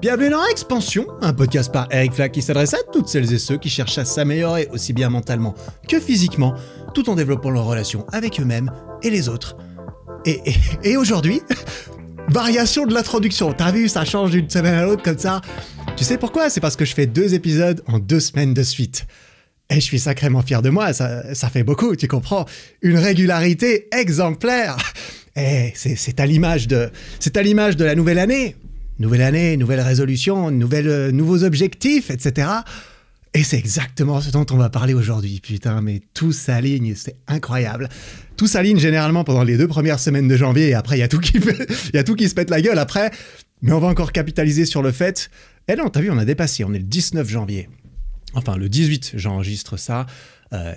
Bienvenue dans Expansion, un podcast par Eric Flack qui s'adresse à toutes celles et ceux qui cherchent à s'améliorer aussi bien mentalement que physiquement, tout en développant leurs relations avec eux-mêmes et les autres. Et aujourd'hui, variation de l'introduction, t'as vu, ça change d'une semaine à l'autre comme ça. Tu sais pourquoi? C'est parce que je fais 2 épisodes en 2 semaines de suite. Et je suis sacrément fier de moi, ça fait beaucoup, tu comprends? Une régularité exemplaire. Et c'est à l'image de la nouvelle année. Nouvelle année, nouvelles résolutions, nouveaux objectifs, etc. Et c'est exactement ce dont on va parler aujourd'hui. Putain, mais tout s'aligne, c'est incroyable. Tout s'aligne généralement pendant les 2 premières semaines de janvier et après, il y a tout qui se pète la gueule après. Mais on va encore capitaliser sur le fait... Eh non, t'as vu, on a dépassé, on est le 19 janvier. Enfin, le 18, j'enregistre ça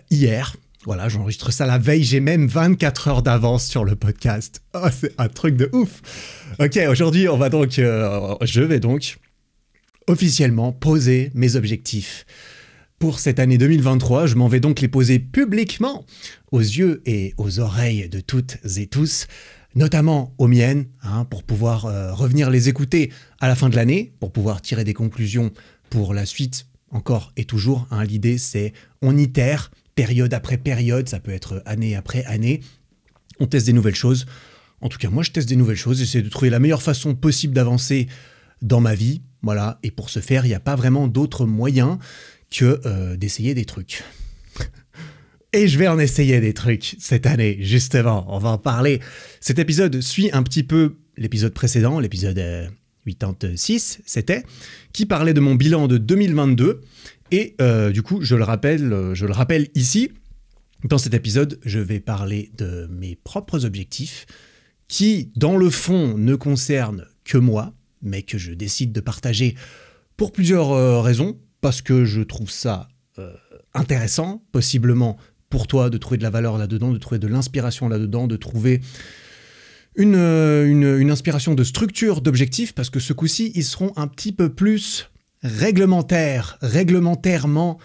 hier. Voilà, j'enregistre ça la veille. J'ai même 24 heures d'avance sur le podcast. Oh, c'est un truc de ouf. Ok, aujourd'hui, je vais donc officiellement poser mes objectifs. Pour cette année 2023, je m'en vais donc les poser publiquement aux yeux et aux oreilles de toutes et tous, notamment aux miennes, pour pouvoir revenir les écouter à la fin de l'année, pour pouvoir tirer des conclusions pour la suite. Encore et toujours, l'idée c'est on itère, période après période, ça peut être année après année, on teste des nouvelles choses. En tout cas, moi je teste des nouvelles choses, j'essaie de trouver la meilleure façon possible d'avancer dans ma vie, voilà. Et pour ce faire, il n'y a pas vraiment d'autre moyen que d'essayer des trucs. Et je vais en essayer des trucs cette année, justement, on va en parler. Cet épisode suit un petit peu l'épisode précédent, l'épisode 86, c'était, qui parlait de mon bilan de 2022. Et du coup, je le rappelle ici, dans cet épisode, je vais parler de mes propres objectifs qui, dans le fond, ne concernent que moi, mais que je décide de partager pour plusieurs raisons, parce que je trouve ça intéressant, possiblement pour toi, de trouver de la valeur là-dedans, de trouver de l'inspiration là-dedans, de trouver une inspiration de structure d'objectifs, parce que ce coup-ci, ils seront un petit peu plus réglementairement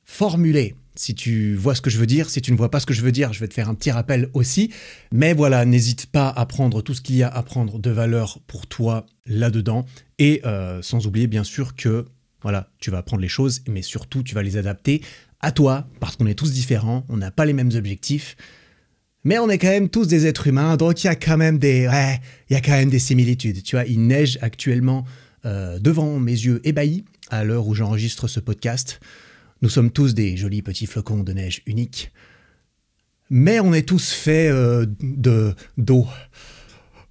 formulés. Si tu vois ce que je veux dire, si tu ne vois pas ce que je veux dire, je vais te faire un petit rappel aussi. Mais voilà, n'hésite pas à prendre tout ce qu'il y a à prendre de valeur pour toi là-dedans. Et sans oublier bien sûr que voilà, tu vas apprendre les choses, mais surtout tu vas les adapter à toi, parce qu'on est tous différents, on n'a pas les mêmes objectifs. Mais on est quand même tous des êtres humains, donc il y a quand même des similitudes. Tu vois, il neige actuellement devant mes yeux ébahis à l'heure où j'enregistre ce podcast. Nous sommes tous des jolis petits flocons de neige uniques. Mais on est tous faits d'eau.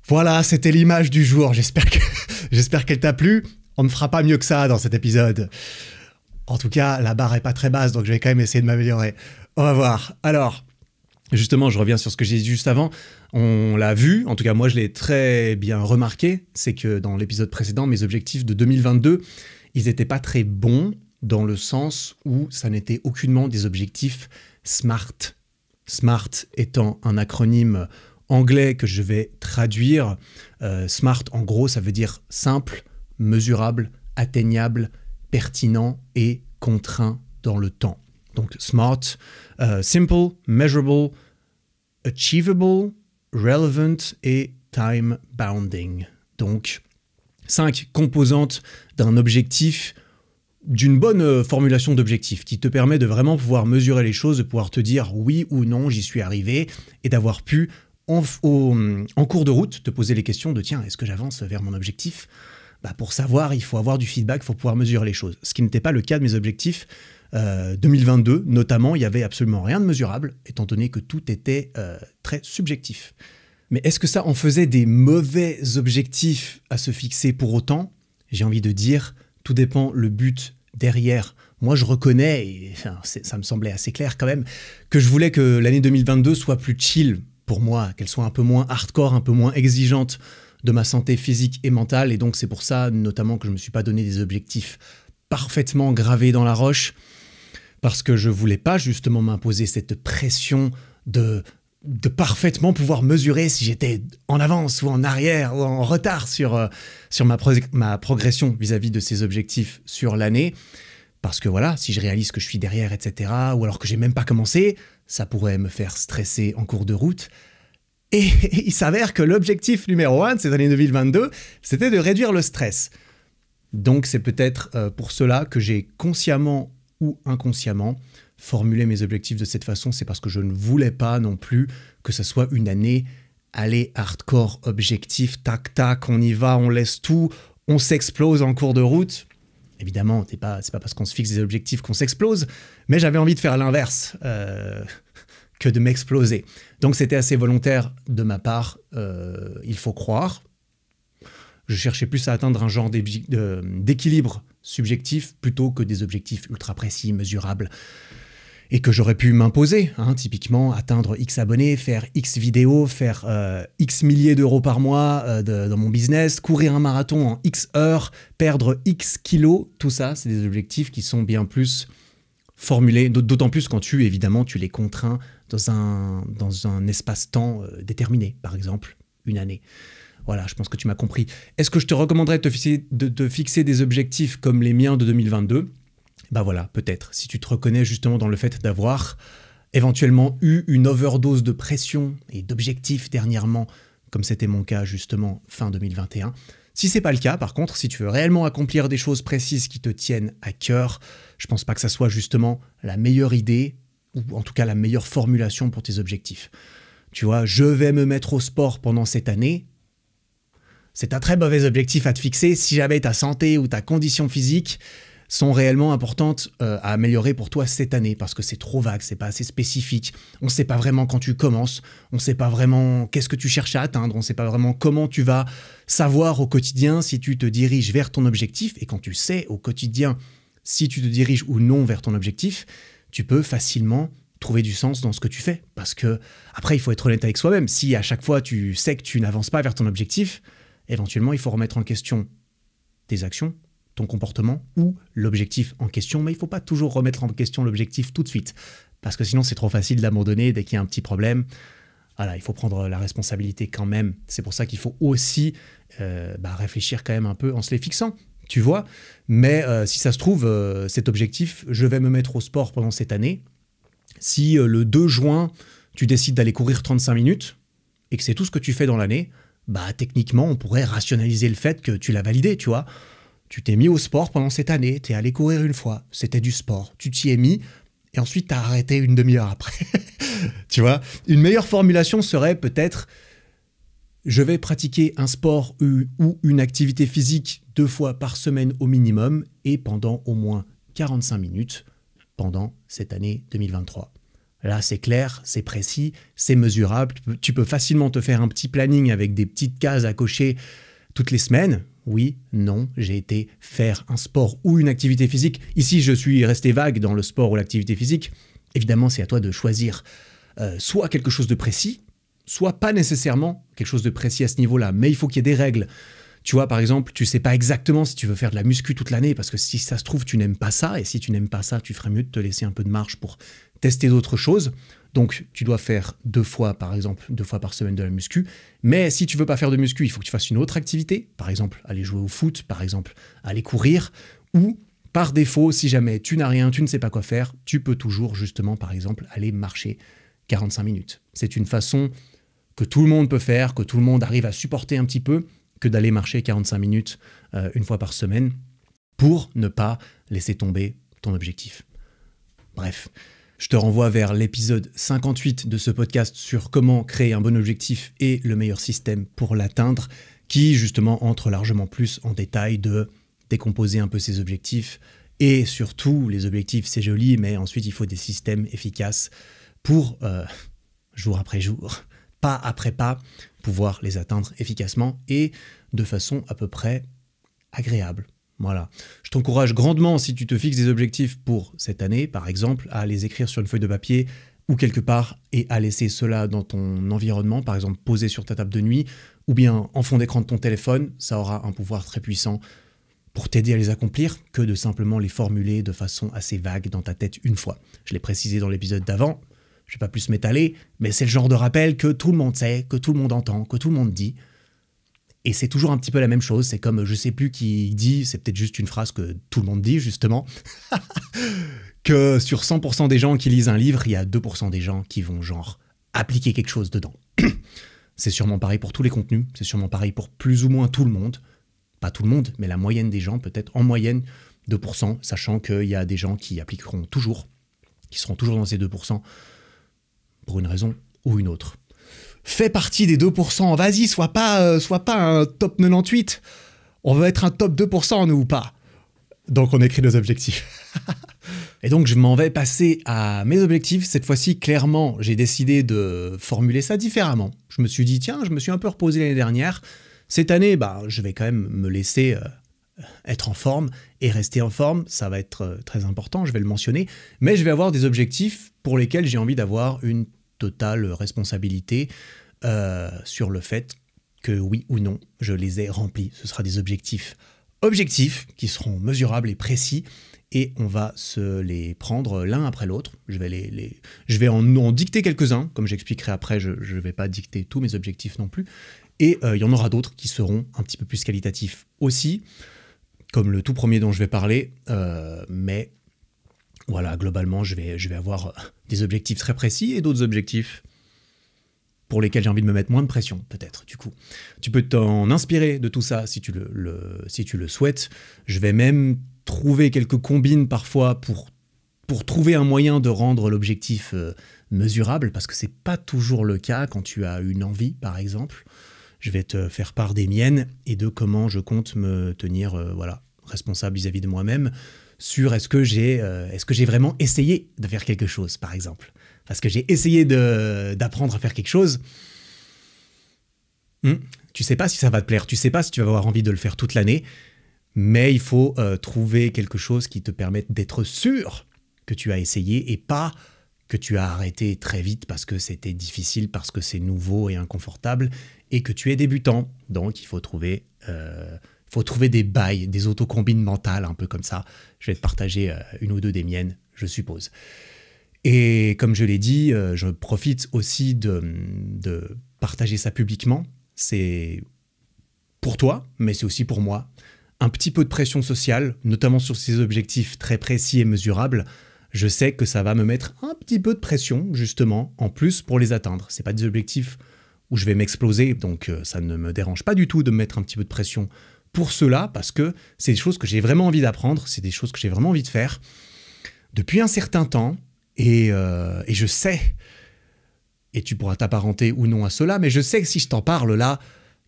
Voilà, c'était l'image du jour. J'espère qu'elle t'a plu. On ne fera pas mieux que ça dans cet épisode. En tout cas, la barre est pas très basse, donc je vais quand même essayer de m'améliorer. On va voir. Alors... Justement, je reviens sur ce que j'ai dit juste avant. On l'a vu, en tout cas moi je l'ai très bien remarqué, c'est que dans l'épisode précédent, mes objectifs de 2022, ils n'étaient pas très bons dans le sens où ça n'était aucunement des objectifs SMART. SMART étant un acronyme anglais que je vais traduire. SMART, en gros, ça veut dire simple, mesurable, atteignable, pertinent et contraint dans le temps. Donc SMART, simple, measurable, achievable, relevant et time bounding. Donc 5 composantes d'un objectif, d'une bonne formulation d'objectif qui te permet de vraiment pouvoir mesurer les choses, de pouvoir te dire oui ou non, j'y suis arrivé, et d'avoir pu en cours de route te poser les questions de tiens, est-ce que j'avance vers mon objectif? Pour savoir, il faut avoir du feedback, il faut pouvoir mesurer les choses. Ce qui n'était pas le cas de mes objectifs 2022, notamment, il n'y avait absolument rien de mesurable, étant donné que tout était très subjectif. Mais est-ce que ça en faisait des mauvais objectifs à se fixer pour autant? J'ai envie de dire, tout dépend le but derrière. Moi, je reconnais, et ça me semblait assez clair quand même, que je voulais que l'année 2022 soit plus chill pour moi, qu'elle soit un peu moins hardcore, un peu moins exigeante de ma santé physique et mentale, et donc c'est pour ça notamment que je ne me suis pas donné des objectifs parfaitement gravés dans la roche, parce que je voulais pas justement m'imposer cette pression de parfaitement pouvoir mesurer si j'étais en avance ou en arrière ou en retard sur ma progression vis-à-vis de ces objectifs sur l'année. Parce que voilà, si je réalise que je suis derrière, etc., ou alors que j'ai même pas commencé, ça pourrait me faire stresser en cours de route. Et il s'avère que l'objectif numéro 1 de cette année 2022, c'était de réduire le stress. Donc c'est peut-être pour cela que j'ai consciemment ou inconsciemment formulé mes objectifs de cette façon. C'est parce que je ne voulais pas non plus que ce soit une année, allez, hardcore, objectif, tac, tac, on y va, on laisse tout, on s'explose en cours de route. Évidemment, c'est pas parce qu'on se fixe des objectifs qu'on s'explose, mais j'avais envie de faire l'inverse que de m'exploser. Donc c'était assez volontaire de ma part, il faut croire. Je cherchais plus à atteindre un genre d'équilibre subjectif plutôt que des objectifs ultra précis, mesurables, et que j'aurais pu m'imposer. Typiquement, atteindre X abonnés, faire X vidéos, faire X milliers d'euros par mois dans mon business, courir un marathon en X heures, perdre X kilos. Tout ça, c'est des objectifs qui sont bien plus formulés, d'autant plus quand tu les contrains dans un espace-temps déterminé, par exemple, une année. Voilà, je pense que tu m'as compris. Est-ce que je te recommanderais de fixer des objectifs comme les miens de 2022 ? Bah voilà, peut-être. Si tu te reconnais justement dans le fait d'avoir éventuellement eu une overdose de pression et d'objectifs dernièrement, comme c'était mon cas justement fin 2021. Si c'est pas le cas, par contre, si tu veux réellement accomplir des choses précises qui te tiennent à cœur, je pense pas que ça soit justement la meilleure idée, ou en tout cas la meilleure formulation pour tes objectifs. Tu vois, je vais me mettre au sport pendant cette année. C'est un très mauvais objectif à te fixer si jamais ta santé ou ta condition physique sont réellement importantes à améliorer pour toi cette année, parce que c'est trop vague, c'est pas assez spécifique. On ne sait pas vraiment quand tu commences, on ne sait pas vraiment qu'est-ce que tu cherches à atteindre, on ne sait pas vraiment comment tu vas savoir au quotidien si tu te diriges vers ton objectif. Et quand tu sais au quotidien si tu te diriges ou non vers ton objectif, tu peux facilement trouver du sens dans ce que tu fais. Parce que, après, il faut être honnête avec soi-même. Si à chaque fois tu sais que tu n'avances pas vers ton objectif, éventuellement, il faut remettre en question tes actions, ton comportement ou l'objectif en question. Mais il ne faut pas toujours remettre en question l'objectif tout de suite. Parce que sinon, c'est trop facile d'abandonner dès qu'il y a un petit problème. Voilà, il faut prendre la responsabilité quand même. C'est pour ça qu'il faut aussi réfléchir quand même un peu en se les fixant. Tu vois, mais si ça se trouve, cet objectif, je vais me mettre au sport pendant cette année. Si le 2 juin, tu décides d'aller courir 35 minutes et que c'est tout ce que tu fais dans l'année, bah techniquement, on pourrait rationaliser le fait que tu l'as validé, tu vois. Tu t'es mis au sport pendant cette année, t'es allé courir une fois, c'était du sport, tu t'y es mis et ensuite t'as arrêté une demi-heure après. Tu vois, une meilleure formulation serait peut-être: je vais pratiquer un sport ou une activité physique 2 fois par semaine au minimum et pendant au moins 45 minutes pendant cette année 2023. Là, c'est clair, c'est précis, c'est mesurable. Tu peux facilement te faire un petit planning avec des petites cases à cocher toutes les semaines. Oui, non, j'ai été faire un sport ou une activité physique. Ici, je suis resté vague dans le sport ou l'activité physique. Évidemment, c'est à toi de choisir soit quelque chose de précis, soit pas nécessairement quelque chose de précis à ce niveau-là, mais il faut qu'il y ait des règles. Tu vois, par exemple, tu sais pas exactement si tu veux faire de la muscu toute l'année, parce que si ça se trouve, tu n'aimes pas ça, et si tu n'aimes pas ça, tu ferais mieux de te laisser un peu de marge pour tester d'autres choses. Donc, tu dois faire 2 fois, par exemple, 2 fois par semaine de la muscu. Mais si tu veux pas faire de muscu, il faut que tu fasses une autre activité, par exemple, aller jouer au foot, par exemple, aller courir, ou par défaut, si jamais tu n'as rien, tu ne sais pas quoi faire, tu peux toujours, justement, par exemple, aller marcher 45 minutes. C'est une façon que tout le monde peut faire, que tout le monde arrive à supporter un petit peu, que d'aller marcher 45 minutes une fois par semaine pour ne pas laisser tomber ton objectif. Bref, je te renvoie vers l'épisode 58 de ce podcast sur comment créer un bon objectif et le meilleur système pour l'atteindre, qui justement entre largement plus en détail de décomposer un peu ses objectifs. Et surtout, les objectifs, c'est joli, mais ensuite il faut des systèmes efficaces pour, jour après jour, pas après pas, pouvoir les atteindre efficacement et de façon à peu près agréable. Voilà. Je t'encourage grandement, si tu te fixes des objectifs pour cette année, par exemple, à les écrire sur une feuille de papier ou quelque part et à laisser cela dans ton environnement, par exemple posé sur ta table de nuit ou bien en fond d'écran de ton téléphone. Ça aura un pouvoir très puissant pour t'aider à les accomplir que de simplement les formuler de façon assez vague dans ta tête une fois. Je l'ai précisé dans l'épisode d'avant. Je ne vais pas plus m'étaler, mais c'est le genre de rappel que tout le monde sait, que tout le monde entend, que tout le monde dit. Et c'est toujours un petit peu la même chose. C'est comme, je ne sais plus qui dit, c'est peut-être juste une phrase que tout le monde dit, justement, que sur 100% des gens qui lisent un livre, il y a 2% des gens qui vont, genre, appliquer quelque chose dedans. C'est sûrement pareil pour tous les contenus, c'est sûrement pareil pour plus ou moins tout le monde. Pas tout le monde, mais la moyenne des gens, peut-être en moyenne 2%, sachant qu'il y a des gens qui appliqueront toujours, qui seront toujours dans ces 2%, pour une raison ou une autre. Fais partie des 2%, vas-y, sois pas un top 98. On veut être un top 2%, nous, ou pas. Donc on écrit nos objectifs. Et donc je m'en vais passer à mes objectifs. Cette fois-ci, clairement, j'ai décidé de formuler ça différemment. Je me suis dit, tiens, je me suis un peu reposé l'année dernière. Cette année, je vais quand même me laisser être en forme et rester en forme. Ça va être très important, je vais le mentionner. Mais je vais avoir des objectifs pour lesquels j'ai envie d'avoir une totale responsabilité sur le fait que oui ou non, je les ai remplis. Ce sera des objectifs qui seront mesurables et précis. Et on va se les prendre l'un après l'autre. Je vais en dicter quelques-uns, comme j'expliquerai après, je ne vais pas dicter tous mes objectifs non plus. Et il y en aura d'autres qui seront un petit peu plus qualitatifs aussi, comme le tout premier dont je vais parler. Mais voilà, globalement, je vais avoir des objectifs très précis et d'autres objectifs pour lesquels j'ai envie de me mettre moins de pression, peut-être, du coup. Tu peux t'en inspirer de tout ça si tu le souhaites. Je vais même trouver quelques combines parfois pour trouver un moyen de rendre l'objectif mesurable, parce que c'est pas toujours le cas quand tu as une envie, par exemple. Je vais te faire part des miennes et de comment je compte me tenir responsable vis-à-vis de moi-même sur est-ce que j'ai vraiment essayé de faire quelque chose, par exemple. Parce que j'ai essayé d'apprendre à faire quelque chose. Tu sais pas si ça va te plaire, tu sais pas si tu vas avoir envie de le faire toute l'année, mais il faut trouver quelque chose qui te permette d'être sûr que tu as essayé et pas que tu as arrêté très vite parce que c'était difficile, parce que c'est nouveau et inconfortable et que tu es débutant. Donc il faut trouver des bails, des autocombines mentales, un peu comme ça. Je vais te partager une ou deux des miennes, je suppose. Et comme je l'ai dit, je profite aussi de partager ça publiquement. C'est pour toi, mais c'est aussi pour moi. Un petit peu de pression sociale, notamment sur ces objectifs très précis et mesurables. Je sais que ça va me mettre un petit peu de pression, justement, en plus pour les atteindre. C'est pas des objectifs où je vais m'exploser, donc ça ne me dérange pas du tout de me mettre un petit peu de pression pour cela, parce que c'est des choses que j'ai vraiment envie d'apprendre, c'est des choses que j'ai vraiment envie de faire depuis un certain temps. Et je sais, et tu pourras t'apparenter ou non à cela, mais je sais que si je t'en parle là,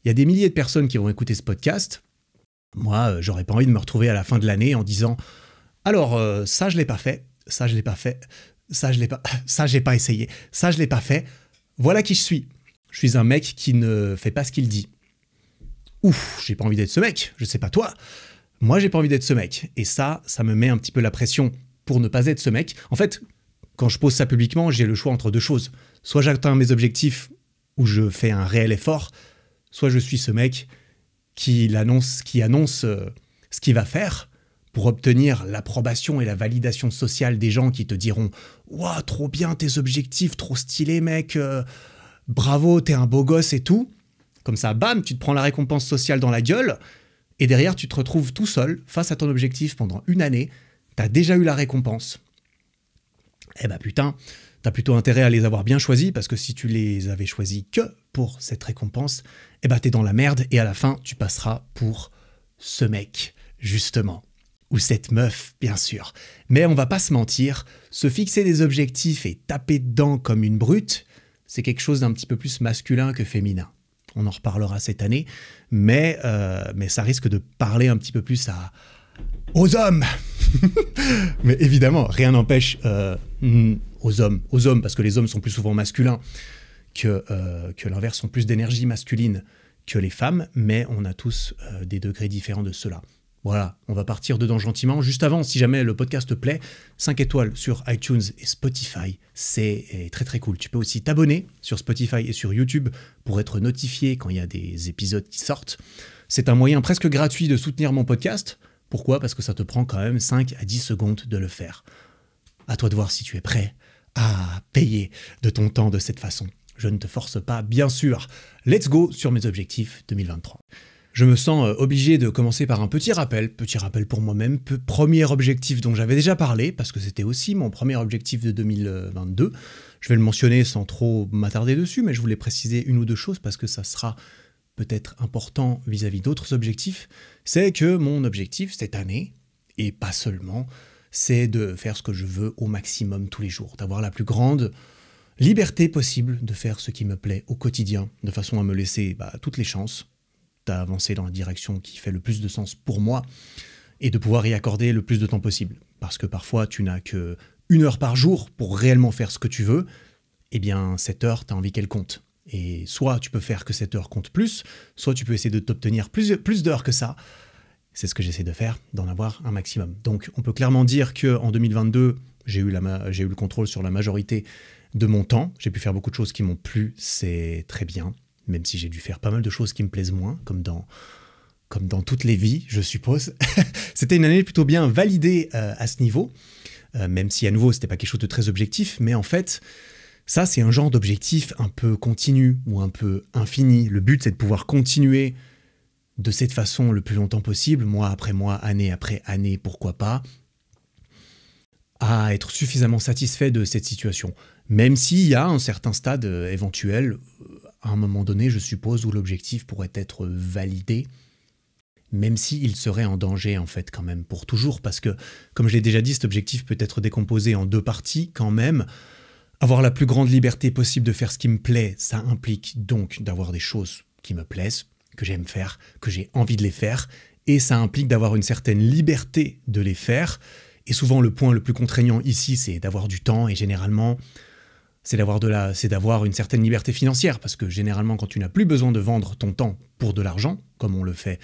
il y a des milliers de personnes qui vont écouter ce podcast. Moi, j'aurais pas envie de me retrouver à la fin de l'année en disant « Alors, ça, je l'ai pas fait, ça, je l'ai pas fait, ça, j'ai pas essayé, ça, je l'ai pas fait. Voilà qui je suis. Je suis un mec qui ne fait pas ce qu'il dit. Ouf, j'ai pas envie d'être ce mec, je sais pas toi. Moi, j'ai pas envie d'être ce mec. Et ça me met un petit peu la pression pour ne pas être ce mec. En fait, quand je pose ça publiquement, j'ai le choix entre deux choses. Soit j'atteins mes objectifs où je fais un réel effort, soit je suis ce mec qui annonce ce qu'il va faire pour obtenir l'approbation et la validation sociale des gens qui te diront « Ouah, trop bien tes objectifs, trop stylé mec, bravo, t'es un beau gosse et tout ». Comme ça, bam, tu te prends la récompense sociale dans la gueule et derrière, tu te retrouves tout seul face à ton objectif pendant une année. T'as déjà eu la récompense. Eh ben putain, t'as plutôt intérêt à les avoir bien choisis, parce que si tu les avais choisis que pour cette récompense, eh ben t'es dans la merde et à la fin, tu passeras pour ce mec, justement. Ou cette meuf, bien sûr. Mais on va pas se mentir, se fixer des objectifs et taper dedans comme une brute, c'est quelque chose d'un petit peu plus masculin que féminin. On en reparlera cette année, mais ça risque de parler un petit peu plus aux hommes. Mais évidemment, rien n'empêche aux hommes, parce que les hommes sont plus souvent masculins que l'inverse, sont plus d'énergie masculine que les femmes, mais on a tous des degrés différents de cela. Voilà, on va partir dedans gentiment. Juste avant, si jamais le podcast te plaît, 5 étoiles sur iTunes et Spotify, c'est très très cool. Tu peux aussi t'abonner sur Spotify et sur YouTube pour être notifié quand il y a des épisodes qui sortent. C'est un moyen presque gratuit de soutenir mon podcast. Pourquoi ? Parce que ça te prend quand même 5 à 10 secondes de le faire. À toi de voir si tu es prêt à payer de ton temps de cette façon. Je ne te force pas, bien sûr. Let's go sur mes objectifs 2023. je me sens obligé de commencer par un petit rappel pour moi-même, premier objectif dont j'avais déjà parlé, parce que c'était aussi mon premier objectif de 2022. Je vais le mentionner sans trop m'attarder dessus, mais je voulais préciser une ou deux choses parce que ça sera peut-être important vis-à-vis d'autres objectifs. C'est que mon objectif cette année, et pas seulement, c'est de faire ce que je veux au maximum tous les jours, d'avoir la plus grande liberté possible de faire ce qui me plaît au quotidien, de façon à me laisser toutes les chances d'avancer dans la direction qui fait le plus de sens pour moi et de pouvoir y accorder le plus de temps possible. Parce que parfois, tu n'as que 1 heure par jour pour réellement faire ce que tu veux, eh bien, cette heure, tu as envie qu'elle compte. Et soit tu peux faire que cette heure compte plus, soit tu peux essayer de t'obtenir plus d'heures que ça. C'est ce que j'essaie de faire, d'en avoir un maximum. Donc, on peut clairement dire qu'en 2022, j'ai eu le contrôle sur la majorité de mon temps. J'ai pu faire beaucoup de choses qui m'ont plu, c'est très bien. Même si j'ai dû faire pas mal de choses qui me plaisent moins, comme dans toutes les vies, je suppose. C'était une année plutôt bien validée à ce niveau, même si à nouveau, c'était pas quelque chose de très objectif, mais en fait, ça, c'est un genre d'objectif un peu continu ou un peu infini. Le but, c'est de pouvoir continuer de cette façon le plus longtemps possible, mois après mois, année après année, pourquoi pas, à être suffisamment satisfait de cette situation. Même s'il y a un certain stade éventuel, à un moment donné, je suppose, où l'objectif pourrait être validé, même s'il serait en danger, en fait, quand même, pour toujours, parce que, comme je l'ai déjà dit, cet objectif peut être décomposé en 2 parties, quand même. Avoir la plus grande liberté possible de faire ce qui me plaît, ça implique donc d'avoir des choses qui me plaisent, que j'aime faire, que j'ai envie de les faire, et ça implique d'avoir une certaine liberté de les faire. Et souvent, le point le plus contraignant ici, c'est d'avoir du temps, et généralement, c'est d'avoir une certaine liberté financière, parce que généralement, quand tu n'as plus besoin de vendre ton temps pour de l'argent, comme on le fait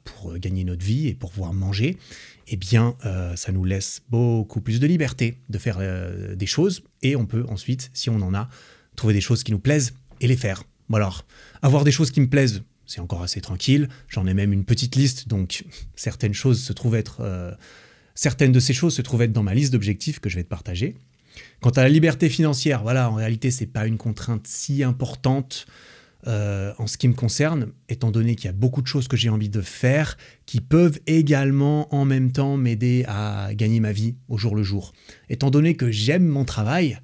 pour gagner notre vie et pour pouvoir manger, eh bien, ça nous laisse beaucoup plus de liberté de faire des choses, et on peut ensuite, si on en a, trouver des choses qui nous plaisent et les faire. Bon alors, avoir des choses qui me plaisent, c'est encore assez tranquille, j'en ai même une petite liste, donc certaines de ces choses se trouvent être dans ma liste d'objectifs que je vais te partager. Quant à la liberté financière, voilà, en réalité, c'est pas une contrainte si importante en ce qui me concerne, étant donné qu'il y a beaucoup de choses que j'ai envie de faire qui peuvent également, en même temps, m'aider à gagner ma vie au jour le jour. Étant donné que j'aime mon travail,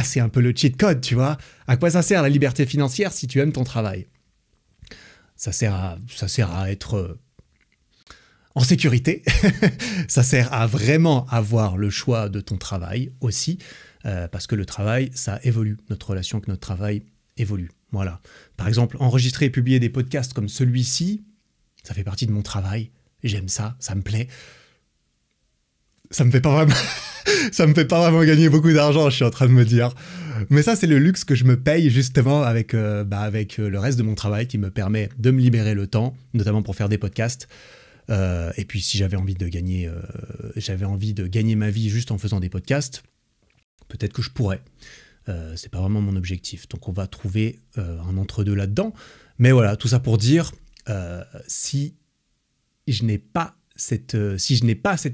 c'est un peu le cheat code, tu vois. À quoi ça sert la liberté financière si tu aimes ton travail ? Ça sert à être en sécurité. Ça sert à vraiment avoir le choix de ton travail aussi, parce que le travail, ça évolue. Notre relation avec notre travail évolue. Voilà. Par exemple, enregistrer et publier des podcasts comme celui-ci, ça fait partie de mon travail. J'aime ça, ça me plaît. Ça me fait pas vraiment gagner beaucoup d'argent, je suis en train de me dire. Mais ça, c'est le luxe que je me paye justement avec le reste de mon travail qui me permet de me libérer le temps, notamment pour faire des podcasts. Et puis si j'avais envie de gagner ma vie juste en faisant des podcasts, peut-être que je pourrais. C'est pas vraiment mon objectif. Donc on va trouver un entre-deux là-dedans. Mais voilà, tout ça pour dire, si je n'ai pas cette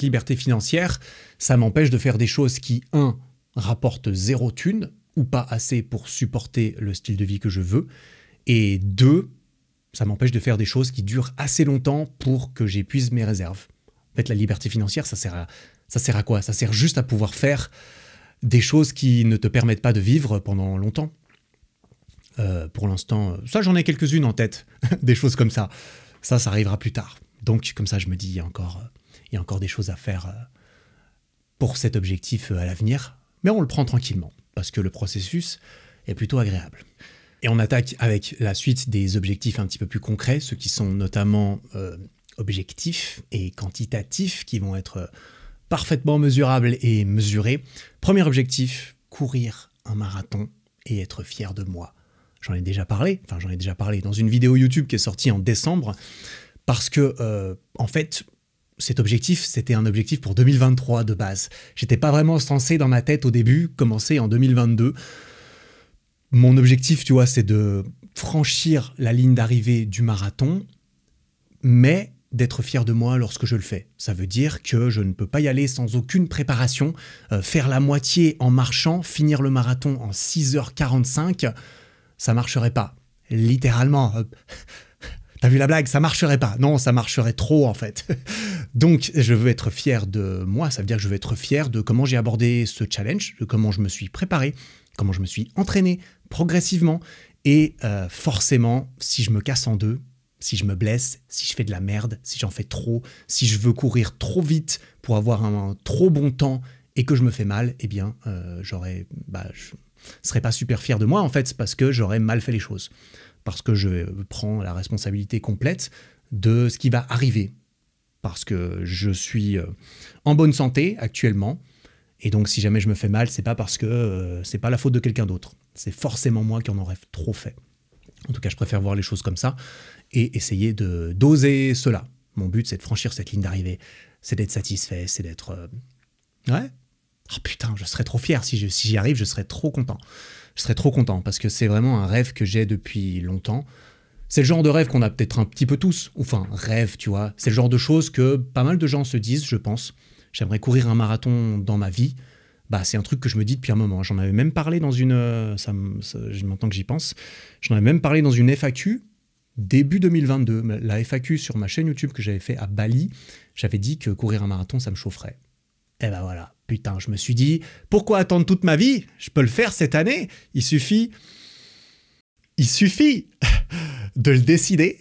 liberté financière, ça m'empêche de faire des choses qui, 1, rapportent 0 thune, ou pas assez pour supporter le style de vie que je veux, et 2, ça m'empêche de faire des choses qui durent assez longtemps pour que j'épuise mes réserves. En fait, la liberté financière, ça sert à quoi ? Ça sert juste à pouvoir faire des choses qui ne te permettent pas de vivre pendant longtemps. Pour l'instant, ça, j'en ai quelques-unes en tête, des choses comme ça. Ça arrivera plus tard. Donc, comme ça, je me dis, il y a encore des choses à faire pour cet objectif à l'avenir. Mais on le prend tranquillement, parce que le processus est plutôt agréable. Et on attaque avec la suite des objectifs un petit peu plus concrets, ceux qui sont notamment objectifs et quantitatifs, qui vont être parfaitement mesurables et mesurés. Premier objectif, courir un marathon et être fier de moi. J'en ai déjà parlé dans une vidéo YouTube qui est sortie en décembre, parce que, en fait, cet objectif, c'était un objectif pour 2023 de base. J'étais pas vraiment censé dans ma tête au début commencer en 2022. Mon objectif, tu vois, c'est de franchir la ligne d'arrivée du marathon, mais d'être fier de moi lorsque je le fais. Ça veut dire que je ne peux pas y aller sans aucune préparation, faire la moitié en marchant, finir le marathon en 6h45, ça marcherait pas. Littéralement. T'as vu la blague? Ça marcherait pas. Non, ça marcherait trop en fait. Donc, je veux être fier de moi. Ça veut dire que je veux être fier de comment j'ai abordé ce challenge, de comment je me suis préparé, comment je me suis entraîné progressivement. Et forcément, si je me casse en deux, si je me blesse, si je fais de la merde, si j'en fais trop, si je veux courir trop vite pour avoir un trop bon temps et que je me fais mal, eh bien, je serais pas super fier de moi en fait, parce que j'aurais mal fait les choses. Parce que je prends la responsabilité complète de ce qui va arriver. Parce que je suis en bonne santé actuellement. Et donc, si jamais je me fais mal, c'est pas parce que c'est pas la faute de quelqu'un d'autre. C'est forcément moi qui en aurais trop fait. En tout cas, je préfère voir les choses comme ça et essayer d'oser cela. Mon but, c'est de franchir cette ligne d'arrivée. C'est d'être satisfait, c'est d'être... Ouais. Oh putain, je serais trop fier. Si j'y arrive, je serais trop content. Je serais trop content parce que c'est vraiment un rêve que j'ai depuis longtemps. C'est le genre de rêve qu'on a peut-être un petit peu tous. Enfin, rêve, tu vois. C'est le genre de choses que pas mal de gens se disent, je pense. J'aimerais courir un marathon dans ma vie. Bah, c'est un truc que je me dis depuis un moment. J'en avais même parlé dans une... maintenant que j'y pense. J'en avais même parlé dans une FAQ début 2022. La FAQ sur ma chaîne YouTube que j'avais fait à Bali. J'avais dit que courir un marathon, ça me chaufferait. Et ben voilà. Putain, je me suis dit, pourquoi attendre toute ma vie? Je peux le faire cette année. Il suffit de le décider,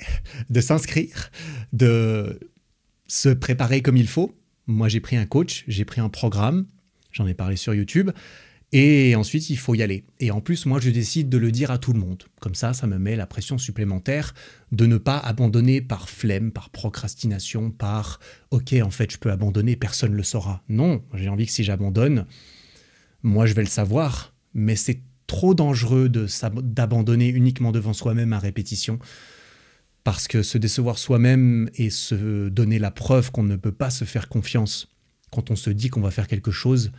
de s'inscrire, de se préparer comme il faut. Moi, j'ai pris un coach, j'ai pris un programme, j'en ai parlé sur YouTube, et ensuite, il faut y aller. Et en plus, moi, je décide de le dire à tout le monde. Comme ça me met la pression supplémentaire de ne pas abandonner par flemme, par procrastination, par « Ok, en fait, je peux abandonner, personne ne le saura ». Non, j'ai envie que si j'abandonne, moi, je vais le savoir, mais c'est trop dangereux d'abandonner uniquement devant soi-même à répétition. Parce que se décevoir soi-même et se donner la preuve qu'on ne peut pas se faire confiance quand on se dit qu'on va faire quelque chose,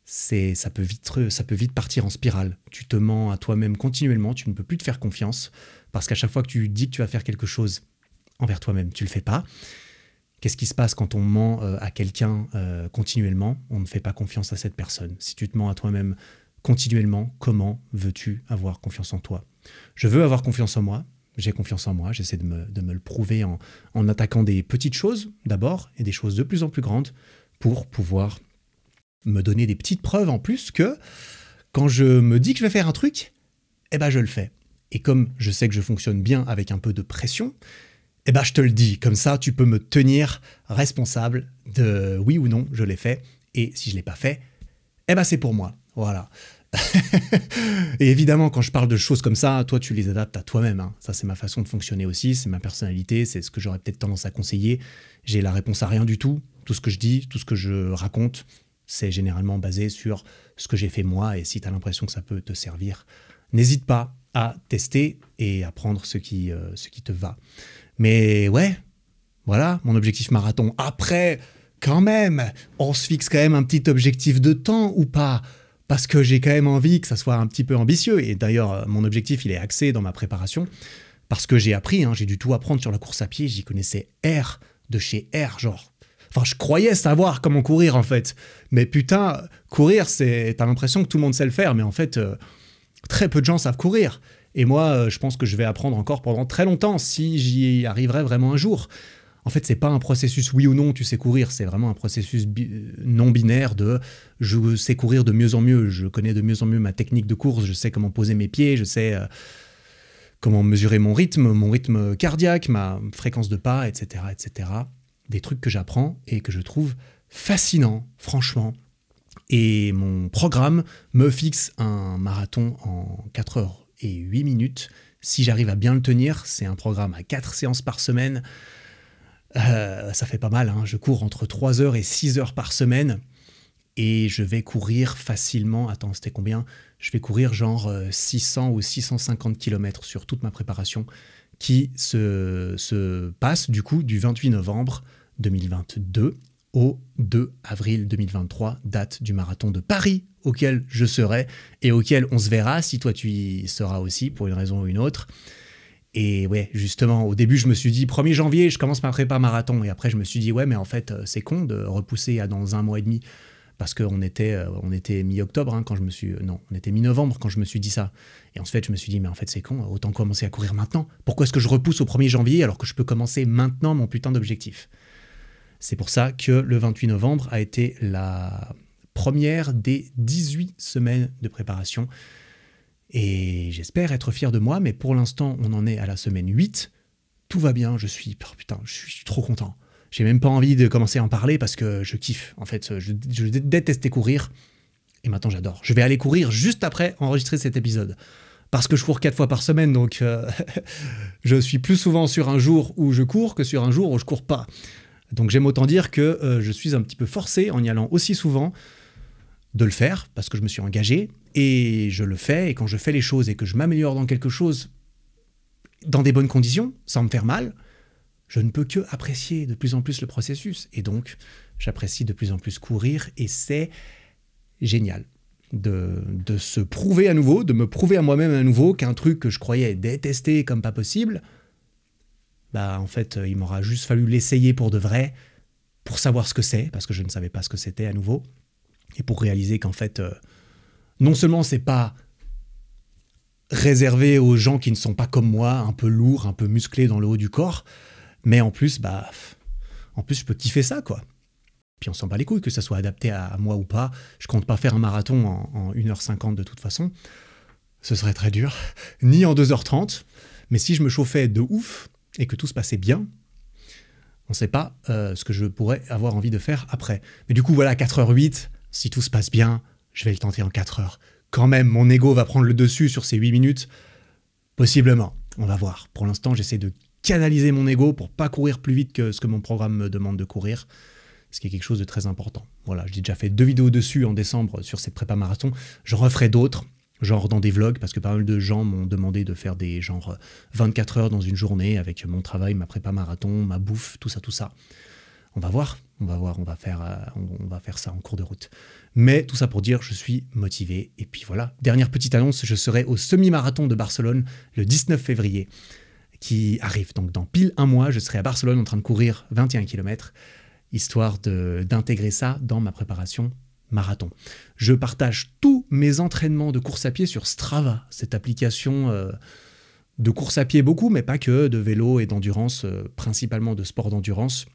ça peut vite partir en spirale. Tu te mens à toi-même continuellement, tu ne peux plus te faire confiance parce qu'à chaque fois que tu dis que tu vas faire quelque chose envers toi-même, tu ne le fais pas. Qu'est-ce qui se passe quand on ment à quelqu'un continuellement? On ne fait pas confiance à cette personne. Si tu te mens à toi-même continuellement, comment veux-tu avoir confiance en toi? Je veux avoir confiance en moi. J'ai confiance en moi, j'essaie de me le prouver en attaquant des petites choses d'abord et des choses de plus en plus grandes pour pouvoir me donner des petites preuves en plus que quand je me dis que je vais faire un truc, eh ben je le fais. Et comme je sais que je fonctionne bien avec un peu de pression, eh ben je te le dis. Comme ça, tu peux me tenir responsable de oui ou non, je l'ai fait. Et si je ne l'ai pas fait, eh ben c'est pour moi. Voilà. Et évidemment, quand je parle de choses comme ça, toi, tu les adaptes à toi-même. Hein. Ça, c'est ma façon de fonctionner aussi, c'est ma personnalité, c'est ce que j'aurais peut-être tendance à conseiller. J'ai la réponse à rien du tout. Tout ce que je dis, tout ce que je raconte, c'est généralement basé sur ce que j'ai fait moi. Et si tu as l'impression que ça peut te servir, n'hésite pas à tester et à prendre ce qui te va. Mais ouais, voilà, mon objectif marathon. Après, quand même, on se fixe quand même un petit objectif de temps ou pas ? Parce que j'ai quand même envie que ça soit un petit peu ambitieux. Et d'ailleurs, mon objectif, il est axé dans ma préparation. Parce que j'ai appris, j'ai dû tout apprendre sur la course à pied. J'y connaissais R de chez R, genre. Enfin, je croyais savoir comment courir, en fait. Mais putain, courir, t'as l'impression que tout le monde sait le faire. Mais en fait, très peu de gens savent courir. Et moi, je pense que je vais apprendre encore pendant très longtemps si j'y arriverai vraiment un jour. En fait, c'est pas un processus oui ou non, tu sais courir, c'est vraiment un processus non binaire de je sais courir de mieux en mieux, je connais de mieux en mieux ma technique de course, je sais comment poser mes pieds, je sais comment mesurer mon rythme cardiaque, ma fréquence de pas, etc., etc. Des trucs que j'apprends et que je trouve fascinants, franchement. Et mon programme me fixe un marathon en 4 heures et 8 minutes. Si j'arrive à bien le tenir, c'est un programme à 4 séances par semaine. Ça fait pas mal, je cours entre 3 heures et 6 heures par semaine et je vais courir facilement, attends c'était combien? Je vais courir genre 600 ou 650 km sur toute ma préparation qui se passe du coup du 28 novembre 2022 au 2 avril 2023, date du marathon de Paris auquel je serai et auquel on se verra si toi tu y seras aussi pour une raison ou une autre. Et ouais, justement, au début, je me suis dit, 1er janvier, je commence ma prépa marathon. Et après, je me suis dit, ouais, mais en fait, c'est con de repousser à dans 1 mois et demi. Parce qu'on était, on était mi-octobre quand je me suis... non, on était mi-novembre quand je me suis dit ça. Et en fait, je me suis dit, mais en fait, c'est con, autant commencer à courir maintenant. Pourquoi est-ce que je repousse au 1er janvier alors que je peux commencer maintenant mon putain d'objectif? C'est pour ça que le 28 novembre a été la première des 18 semaines de préparation. Et j'espère être fier de moi, mais pour l'instant, on en est à la semaine 8. Tout va bien, je suis trop content. J'ai même pas envie de commencer à en parler parce que je kiffe. En fait, je détestais courir et maintenant j'adore. Je vais aller courir juste après enregistrer cet épisode. Parce que je cours 4 fois par semaine, donc je suis plus souvent sur un jour où je cours que sur un jour où je cours pas. Donc j'aime autant dire que je suis un petit peu forcé en y allant aussi souvent de le faire parce que je me suis engagé et je le fais. Et quand je fais les choses et que je m'améliore dans quelque chose dans des bonnes conditions, sans me faire mal, je ne peux que apprécier de plus en plus le processus. Et donc, j'apprécie de plus en plus courir et c'est génial de se prouver à nouveau, de me prouver à moi-même à nouveau qu'un truc que je croyais détester comme pas possible, bah en fait, il m'aura juste fallu l'essayer pour de vrai, pour savoir ce que c'est, parce que je ne savais pas ce que c'était à nouveau, et pour réaliser qu'en fait, non seulement c'est pas réservé aux gens qui ne sont pas comme moi, un peu lourds, un peu musclés dans le haut du corps, mais en plus, je peux kiffer ça, quoi. Puis on s'en bat les couilles que ça soit adapté à moi ou pas. Je compte pas faire un marathon en 1h50 de toute façon. Ce serait très dur. Ni en 2h30. Mais si je me chauffais de ouf et que tout se passait bien, on sait pas ce que je pourrais avoir envie de faire après. Mais du coup, voilà, 4h08, si tout se passe bien, je vais le tenter en 4 heures. Quand même, mon ego va prendre le dessus sur ces 8 minutes. Possiblement. On va voir. Pour l'instant, j'essaie de canaliser mon ego pour pas courir plus vite que ce que mon programme me demande de courir. Ce qui est quelque chose de très important. Voilà, j'ai déjà fait 2 vidéos dessus en décembre sur cette prépa marathon. J'en referai d'autres, genre dans des vlogs, parce que pas mal de gens m'ont demandé de faire des genre 24 heures dans une journée avec mon travail, ma prépa marathon, ma bouffe, tout ça. On va voir, on va faire ça en cours de route. Mais tout ça pour dire, je suis motivé. Et puis voilà, dernière petite annonce, je serai au semi-marathon de Barcelone le 19 février qui arrive. Donc dans pile un mois, je serai à Barcelone en train de courir 21 km. Histoire d'intégrer ça dans ma préparation marathon. Je partage tous mes entraînements de course à pied sur Strava, cette application de course à pied beaucoup, mais pas que, de vélo et d'endurance, principalement de sport d'endurance.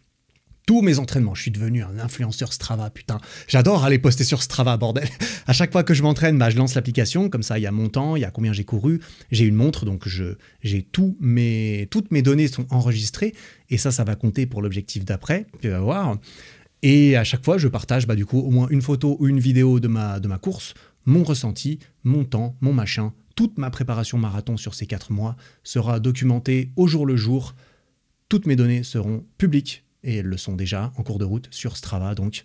Tous mes entraînements, je suis devenu un influenceur Strava, putain. J'adore aller poster sur Strava, bordel. À chaque fois que je m'entraîne, je lance l'application, comme ça il y a mon temps, il y a combien j'ai couru, j'ai une montre, donc j'ai toutes mes données sont enregistrées, et ça va compter pour l'objectif d'après, tu vas voir. Et à chaque fois, je partage du coup au moins une photo ou une vidéo de ma course, mon ressenti, mon temps, mon machin. Toute ma préparation marathon sur ces 4 mois sera documentée au jour le jour. Toutes mes données seront publiques. Et elles le sont déjà en cours de route sur Strava. Donc,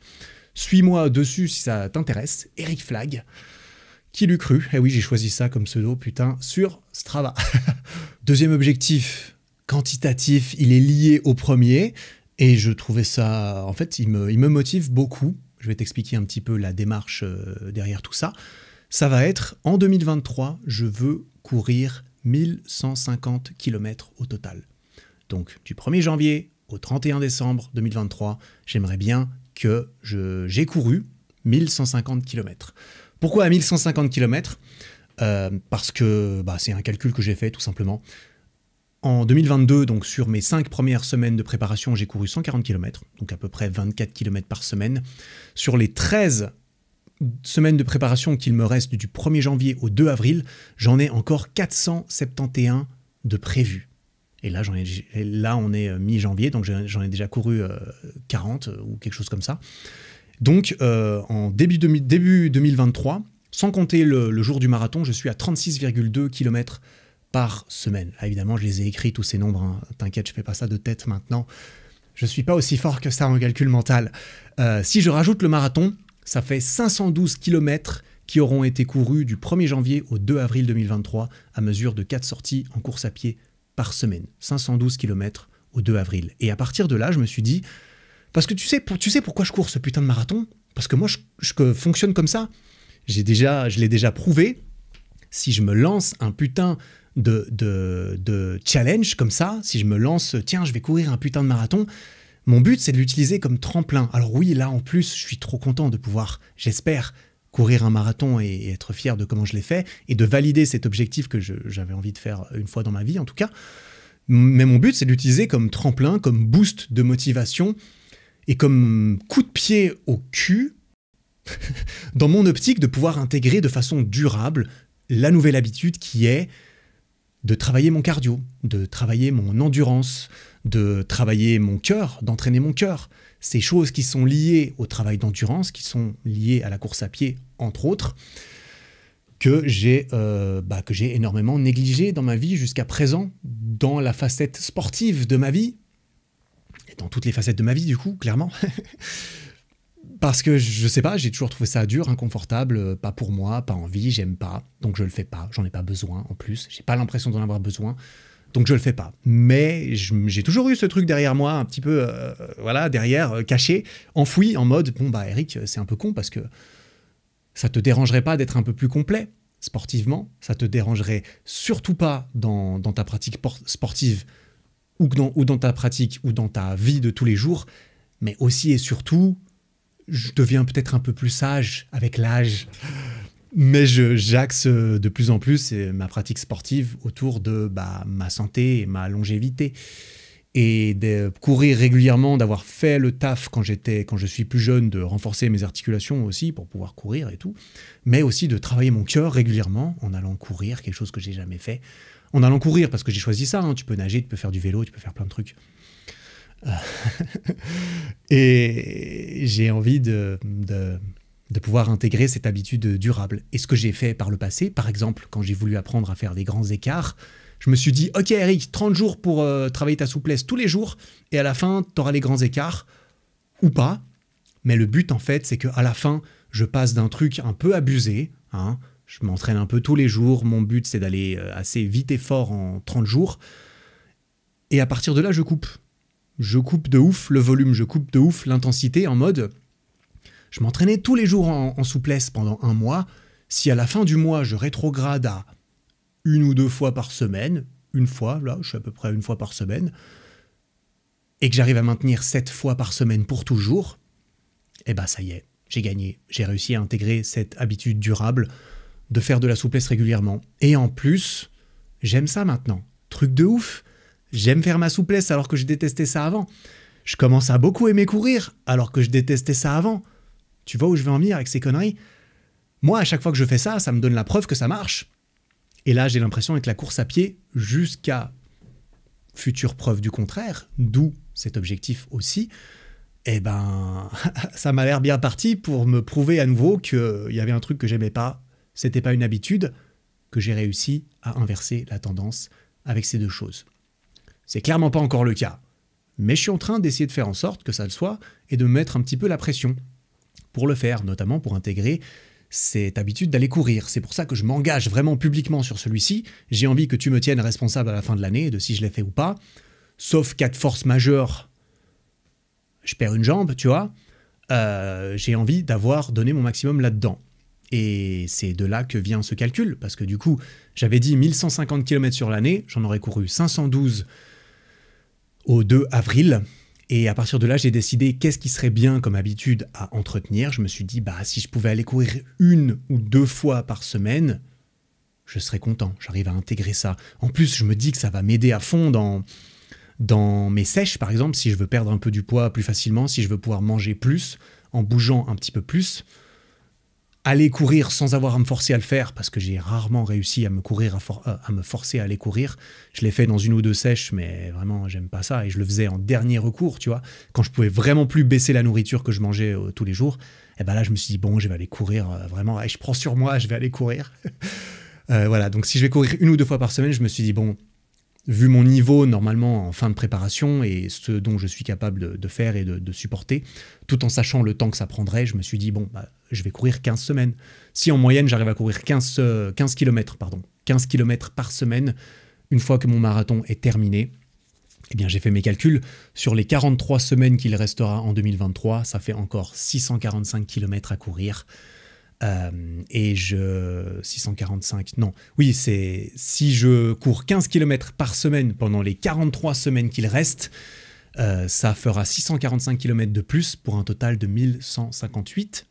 suis-moi dessus si ça t'intéresse. Eric Flag, qui l'eût cru? Eh oui, j'ai choisi ça comme pseudo, putain, sur Strava. Deuxième objectif, quantitatif, il est lié au premier. Et je trouvais ça... En fait, il me motive beaucoup. Je vais t'expliquer un petit peu la démarche derrière tout ça. Ça va être, en 2023, je veux courir 1150 km au total. Donc, du 1er janvier au 31 décembre 2023, j'aimerais bien que j'ai couru 1150 km. Pourquoi à 1150 km ? Parce que c'est un calcul que j'ai fait tout simplement. En 2022, donc sur mes 5 premières semaines de préparation, j'ai couru 140 km, donc à peu près 24 km par semaine. Sur les 13 semaines de préparation qu'il me reste du 1er janvier au 2 avril, j'en ai encore 471 de prévus. Et là, on est mi-janvier, donc j'en ai déjà couru 40 ou quelque chose comme ça. Donc, en début 2023, sans compter le jour du marathon, je suis à 36,2 km par semaine. Là, évidemment, je les ai écrits, tous ces nombres. Hein. T'inquiète, je ne fais pas ça de tête maintenant. Je ne suis pas aussi fort que ça en calcul mental. Si je rajoute le marathon, ça fait 512 km qui auront été courus du 1er janvier au 2 avril 2023 à mesure de 4 sorties en course à pied par semaine, 512 km au 2 avril. Et à partir de là, je me suis dit, parce que tu sais pourquoi je cours ce putain de marathon ? Parce que moi, je fonctionne comme ça. Je l'ai déjà prouvé. Si je me lance un putain de challenge comme ça, si je me lance, tiens, je vais courir un putain de marathon, Mon but, c'est de l'utiliser comme tremplin. Alors oui, là, en plus, je suis trop content de pouvoir, j'espère, courir un marathon et être fier de comment je l'ai fait et de valider cet objectif que j'avais envie de faire une fois dans ma vie, en tout cas. Mais mon but, c'est de l'utiliser comme tremplin, comme boost de motivation et comme coup de pied au cul dans mon optique de pouvoir intégrer de façon durable la nouvelle habitude qui est de travailler mon cardio, de travailler mon endurance, de travailler mon cœur, d'entraîner mon cœur. Ces choses qui sont liées au travail d'endurance, qui sont liées à la course à pied, entre autres, que j'ai énormément négligé dans ma vie jusqu'à présent, dans la facette sportive de ma vie, et dans toutes les facettes de ma vie du coup, clairement. Parce que, je sais pas, j'ai toujours trouvé ça dur, inconfortable, pas pour moi, pas envie, j'aime pas, donc je le fais pas, j'en ai pas besoin en plus, j'ai pas l'impression d'en avoir besoin, donc je le fais pas. Mais j'ai toujours eu ce truc derrière moi, un petit peu, derrière, caché, enfoui, en mode, bon bah Eric, c'est un peu con parce que ça te dérangerait pas d'être un peu plus complet sportivement, ça te dérangerait surtout pas dans ta pratique sportive ou dans ta pratique ou dans ta vie de tous les jours, mais aussi et surtout, je deviens peut-être un peu plus sage avec l'âge, mais j'axe de plus en plus ma pratique sportive autour de ma santé et ma longévité. Et de courir régulièrement, d'avoir fait le taf quand je suis plus jeune, de renforcer mes articulations aussi pour pouvoir courir et tout, mais aussi de travailler mon cœur régulièrement en allant courir, quelque chose que j'ai jamais fait. En allant courir, parce que j'ai choisi ça, hein, tu peux nager, tu peux faire du vélo, tu peux faire plein de trucs. Et j'ai envie de pouvoir intégrer cette habitude durable. Et ce que j'ai fait par le passé, par exemple, quand j'ai voulu apprendre à faire des grands écarts, je me suis dit, ok Eric, 30 jours pour travailler ta souplesse tous les jours, et à la fin, tu auras les grands écarts, ou pas. Mais le but, en fait, c'est qu'à la fin, je passe d'un truc un peu abusé, hein, je m'entraîne un peu tous les jours, mon but, c'est d'aller assez vite et fort en 30 jours, et à partir de là, je coupe. Je coupe de ouf le volume, je coupe de ouf l'intensité, en mode, je m'entraînais tous les jours en souplesse pendant un mois, si à la fin du mois, je rétrograde à 1 ou 2 fois par semaine, une fois, là, je suis à peu près 1 fois par semaine, et que j'arrive à maintenir 7 fois par semaine pour toujours, eh ben ça y est, j'ai gagné. J'ai réussi à intégrer cette habitude durable de faire de la souplesse régulièrement. Et en plus, j'aime ça maintenant. Truc de ouf. J'aime faire ma souplesse alors que je détestais ça avant. Je commence à beaucoup aimer courir alors que je détestais ça avant. Tu vois où je vais en venir avec ces conneries ? Moi, à chaque fois que je fais ça, ça me donne la preuve que ça marche. Et là, j'ai l'impression avec la course à pied, jusqu'à future preuve du contraire, d'où cet objectif aussi, eh ben, ça m'a l'air bien parti pour me prouver à nouveau qu'il y avait un truc que j'aimais pas, c'était pas une habitude, que j'ai réussi à inverser la tendance avec ces deux choses. C'est clairement pas encore le cas, mais je suis en train d'essayer de faire en sorte que ça le soit et de me mettre un petit peu la pression pour le faire, notamment pour intégrer cette habitude d'aller courir. C'est pour ça que je m'engage vraiment publiquement sur celui-ci. J'ai envie que tu me tiennes responsable à la fin de l'année de si je l'ai fait ou pas. Sauf cas de force majeure, je perds une jambe, tu vois. J'ai envie d'avoir donné mon maximum là-dedans. Et c'est de là que vient ce calcul. Parce que du coup, j'avais dit 1150 km sur l'année. J'en aurais couru 512 au 2 avril. Et à partir de là, j'ai décidé qu'est-ce qui serait bien comme habitude à entretenir. Je me suis dit, si je pouvais aller courir 1 ou 2 fois par semaine, je serais content. J'arrive à intégrer ça. En plus, je me dis que ça va m'aider à fond dans mes sèches, par exemple, si je veux perdre un peu du poids plus facilement, si je veux pouvoir manger plus, en bougeant un petit peu plus. Aller courir sans avoir à me forcer à le faire, parce que j'ai rarement réussi à me forcer à aller courir. Je l'ai fait dans 1 ou 2 sèches, mais vraiment, j'aime pas ça. Et je le faisais en dernier recours, tu vois. Quand je pouvais vraiment plus baisser la nourriture que je mangeais tous les jours, et ben là, je me suis dit, bon, je vais aller courir, vraiment. Et je prends sur moi, je vais aller courir. Voilà, donc si je vais courir 1 ou 2 fois par semaine, je me suis dit, bon, vu mon niveau normalement en fin de préparation et ce dont je suis capable de faire et de supporter, tout en sachant le temps que ça prendrait, je me suis dit, bon, je vais courir 15 semaines. Si en moyenne, j'arrive à courir 15 km par semaine, une fois que mon marathon est terminé, eh bien, j'ai fait mes calculs. Sur les 43 semaines qu'il restera en 2023, ça fait encore 645 km à courir. 645, non. Oui, c'est si je cours 15 km par semaine pendant les 43 semaines qu'il reste, Ça fera 645 km de plus pour un total de 1158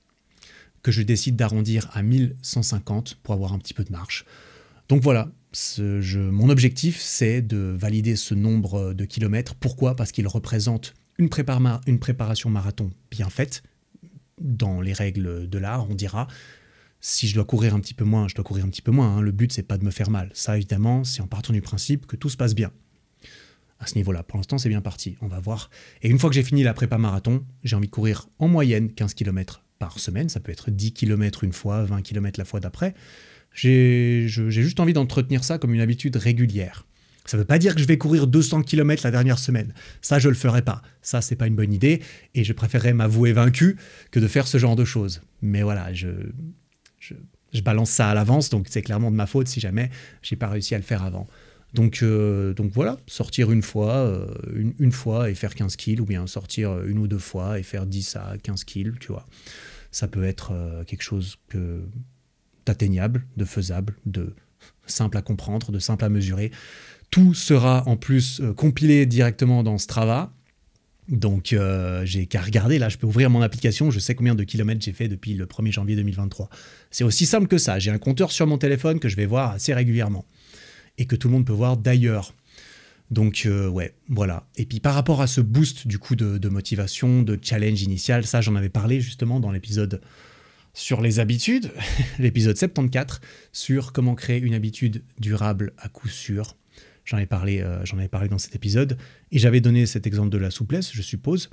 que je décide d'arrondir à 1150 pour avoir un petit peu de marge. Donc voilà, mon objectif, c'est de valider ce nombre de kilomètres. Pourquoi ? Parce qu'il représente une préparation marathon bien faite. Dans les règles de l'art, on dira, si je dois courir un petit peu moins, je dois courir un petit peu moins. Hein. Le but, c'est pas de me faire mal. Ça, évidemment, c'est en partant du principe que tout se passe bien. À ce niveau-là, pour l'instant, c'est bien parti. On va voir. Et une fois que j'ai fini la prépa marathon, j'ai envie de courir en moyenne 15 km par semaine. Ça peut être 10 km une fois, 20 km la fois d'après. J'ai juste envie d'entretenir ça comme une habitude régulière. Ça ne veut pas dire que je vais courir 200 km la dernière semaine. Ça, je ne le ferai pas. Ça, c'est pas une bonne idée. Et je préférerais m'avouer vaincu que de faire ce genre de choses. Mais voilà, je balance ça à l'avance. Donc, c'est clairement de ma faute si jamais je n'ai pas réussi à le faire avant. Donc voilà, sortir une fois et faire 15 kills, ou bien sortir une ou deux fois et faire 10 à 15 kills, tu vois. Ça peut être quelque chose d'atteignable, de faisable, de simple à comprendre, de simple à mesurer. Tout sera en plus compilé directement dans Strava. Donc j'ai qu'à regarder, là je peux ouvrir mon application, je sais combien de kilomètres j'ai fait depuis le 1er janvier 2023. C'est aussi simple que ça, j'ai un compteur sur mon téléphone que je vais voir assez régulièrement. Et que tout le monde peut voir d'ailleurs. Donc ouais, voilà. Et puis par rapport à ce boost du coup de motivation, de challenge initial, ça j'en avais parlé justement dans l'épisode sur les habitudes, l'épisode 74, sur comment créer une habitude durable à coup sûr. J'en avais parlé dans cet épisode, et j'avais donné cet exemple de la souplesse, je suppose,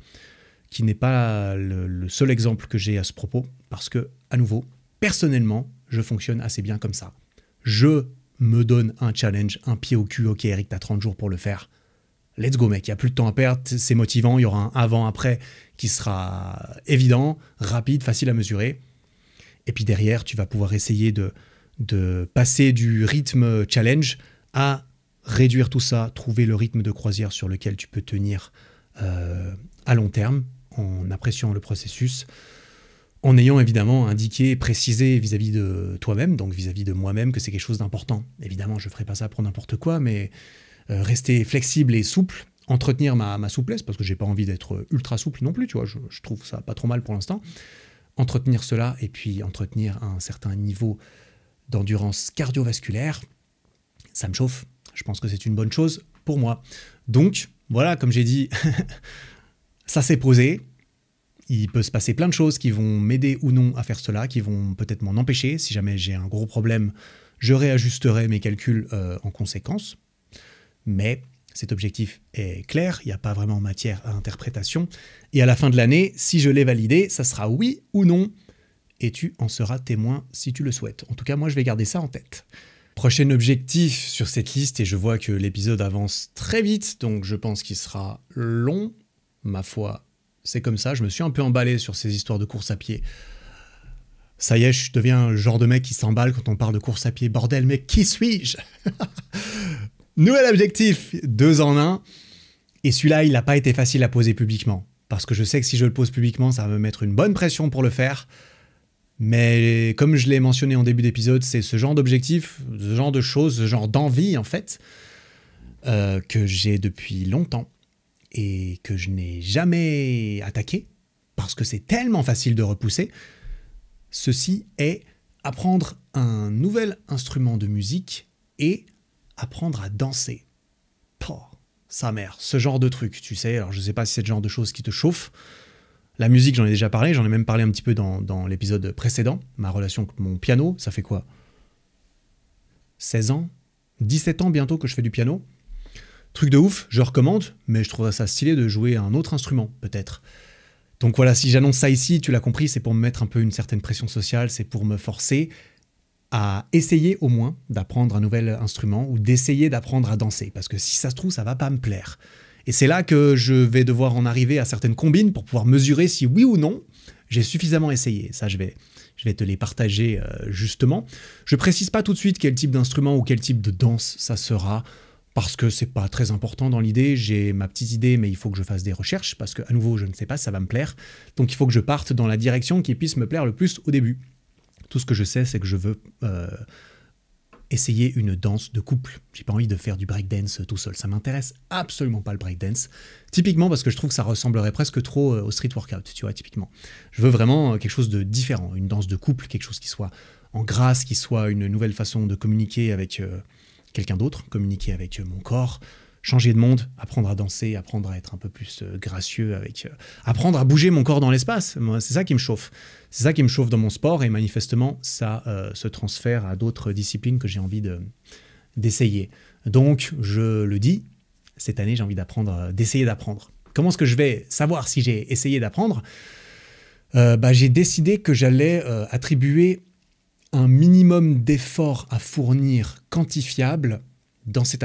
qui n'est pas le seul exemple que j'ai à ce propos, parce que, à nouveau, personnellement, je fonctionne assez bien comme ça. Je me donne un challenge, un pied au cul. Ok, Eric, t'as 30 jours pour le faire. Let's go, mec. Il n'y a plus de temps à perdre. C'est motivant. Il y aura un avant-après qui sera évident, rapide, facile à mesurer. Et puis derrière, tu vas pouvoir essayer de passer du rythme challenge à réduire tout ça, trouver le rythme de croisière sur lequel tu peux tenir à long terme en appréciant le processus, en ayant évidemment indiqué, précisé vis-à-vis de toi-même, donc vis-à-vis de moi-même, que c'est quelque chose d'important. Évidemment, je ne ferai pas ça pour n'importe quoi, mais rester flexible et souple, entretenir ma souplesse, parce que je n'ai pas envie d'être ultra souple non plus, tu vois, je trouve ça pas trop mal pour l'instant. Entretenir cela, et puis entretenir un certain niveau d'endurance cardiovasculaire, ça me chauffe. Je pense que c'est une bonne chose pour moi. Donc, voilà, comme j'ai dit, ça s'est posé. Il peut se passer plein de choses qui vont m'aider ou non à faire cela, qui vont peut-être m'en empêcher. Si jamais j'ai un gros problème, je réajusterai mes calculs en conséquence. Mais cet objectif est clair, il n'y a pas vraiment matière à interprétation. Et à la fin de l'année, si je l'ai validé, ça sera oui ou non. Et tu en seras témoin si tu le souhaites. En tout cas, moi, je vais garder ça en tête. Prochain objectif sur cette liste, et je vois que l'épisode avance très vite, donc je pense qu'il sera long. Ma foi, c'est comme ça, je me suis un peu emballé sur ces histoires de course à pied. Ça y est, je deviens le genre de mec qui s'emballe quand on parle de course à pied. Bordel, mec, qui suis-je? Nouvel objectif, 2 en 1. Et celui-là, il n'a pas été facile à poser publiquement. Parce que je sais que si je le pose publiquement, ça va me mettre une bonne pression pour le faire. Mais comme je l'ai mentionné en début d'épisode, c'est ce genre d'objectif, ce genre de choses, ce genre d'envie, en fait, que j'ai depuis longtemps. Et que je n'ai jamais attaqué, parce que c'est tellement facile de repousser. Ceci est apprendre un nouvel instrument de musique et apprendre à danser. Pouah, sa mère, ce genre de truc, tu sais. Alors je ne sais pas si c'est le genre de choses qui te chauffe. La musique, j'en ai déjà parlé, j'en ai même parlé un petit peu dans l'épisode précédent. Ma relation avec mon piano, ça fait quoi ? 16 ans 17 ans bientôt que je fais du piano. Truc de ouf, je recommande, mais je trouverais ça stylé de jouer un autre instrument, peut-être. Donc voilà, si j'annonce ça ici, tu l'as compris, c'est pour me mettre un peu une certaine pression sociale, c'est pour me forcer à essayer au moins d'apprendre un nouvel instrument ou d'essayer d'apprendre à danser. Parce que si ça se trouve, ça va pas me plaire. Et c'est là que je vais devoir en arriver à certaines combines pour pouvoir mesurer si oui ou non, j'ai suffisamment essayé. Ça, je vais te les partager justement. Je précise pas tout de suite quel type d'instrument ou quel type de danse ça sera, parce que c'est pas très important dans l'idée. J'ai ma petite idée, mais il faut que je fasse des recherches, parce que à nouveau, je ne sais pas si ça va me plaire. Donc il faut que je parte dans la direction qui puisse me plaire le plus au début. Tout ce que je sais, c'est que je veux essayer une danse de couple. J'ai pas envie de faire du breakdance tout seul. Ça m'intéresse absolument pas le breakdance. Typiquement parce que je trouve que ça ressemblerait presque trop au street workout, tu vois, typiquement. Je veux vraiment quelque chose de différent, une danse de couple, quelque chose qui soit en grâce, qui soit une nouvelle façon de communiquer avec quelqu'un d'autre, communiquer avec mon corps, changer de monde, apprendre à danser, apprendre à être un peu plus gracieux, apprendre à bouger mon corps dans l'espace. Moi, c'est ça qui me chauffe. C'est ça qui me chauffe dans mon sport et manifestement, ça se transfère à d'autres disciplines que j'ai envie d'essayer. Donc, je le dis, cette année, j'ai envie d'essayer d'apprendre. Comment est-ce que je vais savoir si j'ai essayé d'apprendre ? J'ai décidé que j'allais attribuer un minimum d'efforts à fournir quantifiable dans cet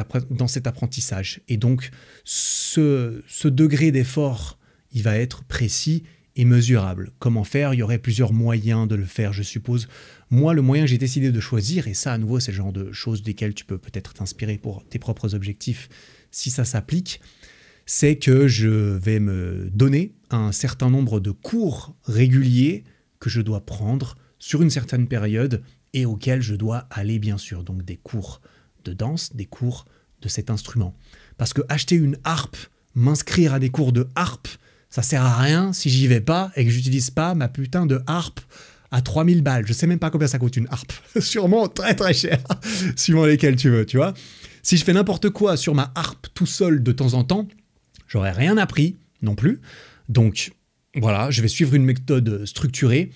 apprentissage. Et donc, ce degré d'effort, il va être précis et mesurable. Comment faire ? Il y aurait plusieurs moyens de le faire, je suppose. Moi, le moyen que j'ai décidé de choisir, et ça, à nouveau, c'est le genre de choses desquelles tu peux peut-être t'inspirer pour tes propres objectifs, si ça s'applique, c'est que je vais me donner un certain nombre de cours réguliers que je dois prendre sur une certaine période et auxquels je dois aller, bien sûr. Donc, des cours de danse, des cours de cet instrument. Parce que acheter une harpe, m'inscrire à des cours de harpe, ça sert à rien si j'y vais pas et que j'utilise pas ma putain de harpe à 3000 balles. Je sais même pas combien ça coûte une harpe. Sûrement très très cher, suivant lesquels tu veux, tu vois. Si je fais n'importe quoi sur ma harpe tout seul de temps en temps, j'aurais rien appris non plus. Donc voilà, je vais suivre une méthode structurée.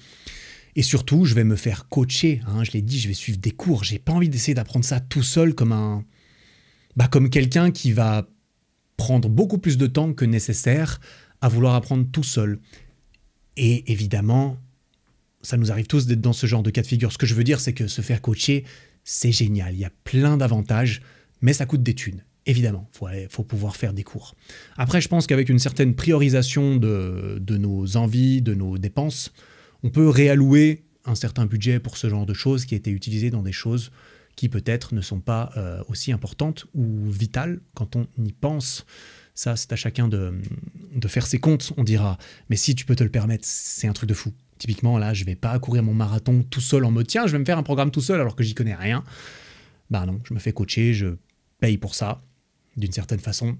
Et surtout, je vais me faire coacher. Je l'ai dit, je vais suivre des cours. J'ai pas envie d'essayer d'apprendre ça tout seul comme quelqu'un qui va prendre beaucoup plus de temps que nécessaire à vouloir apprendre tout seul. Et évidemment, ça nous arrive tous d'être dans ce genre de cas de figure. Ce que je veux dire, c'est que se faire coacher, c'est génial. Il y a plein d'avantages, mais ça coûte des thunes. Évidemment, faut pouvoir faire des cours. Après, je pense qu'avec une certaine priorisation de nos envies, de nos dépenses, on peut réallouer un certain budget pour ce genre de choses qui a été utilisé dans des choses qui peut-être ne sont pas aussi importantes ou vitales quand on y pense. Ça, c'est à chacun de faire ses comptes, on dira. Mais si tu peux te le permettre, c'est un truc de fou. Typiquement, là, je vais pas courir mon marathon tout seul en mode « Tiens, je vais me faire un programme tout seul alors que j'y connais rien. » Bah non, je me fais coacher, je paye pour ça. D'une certaine façon.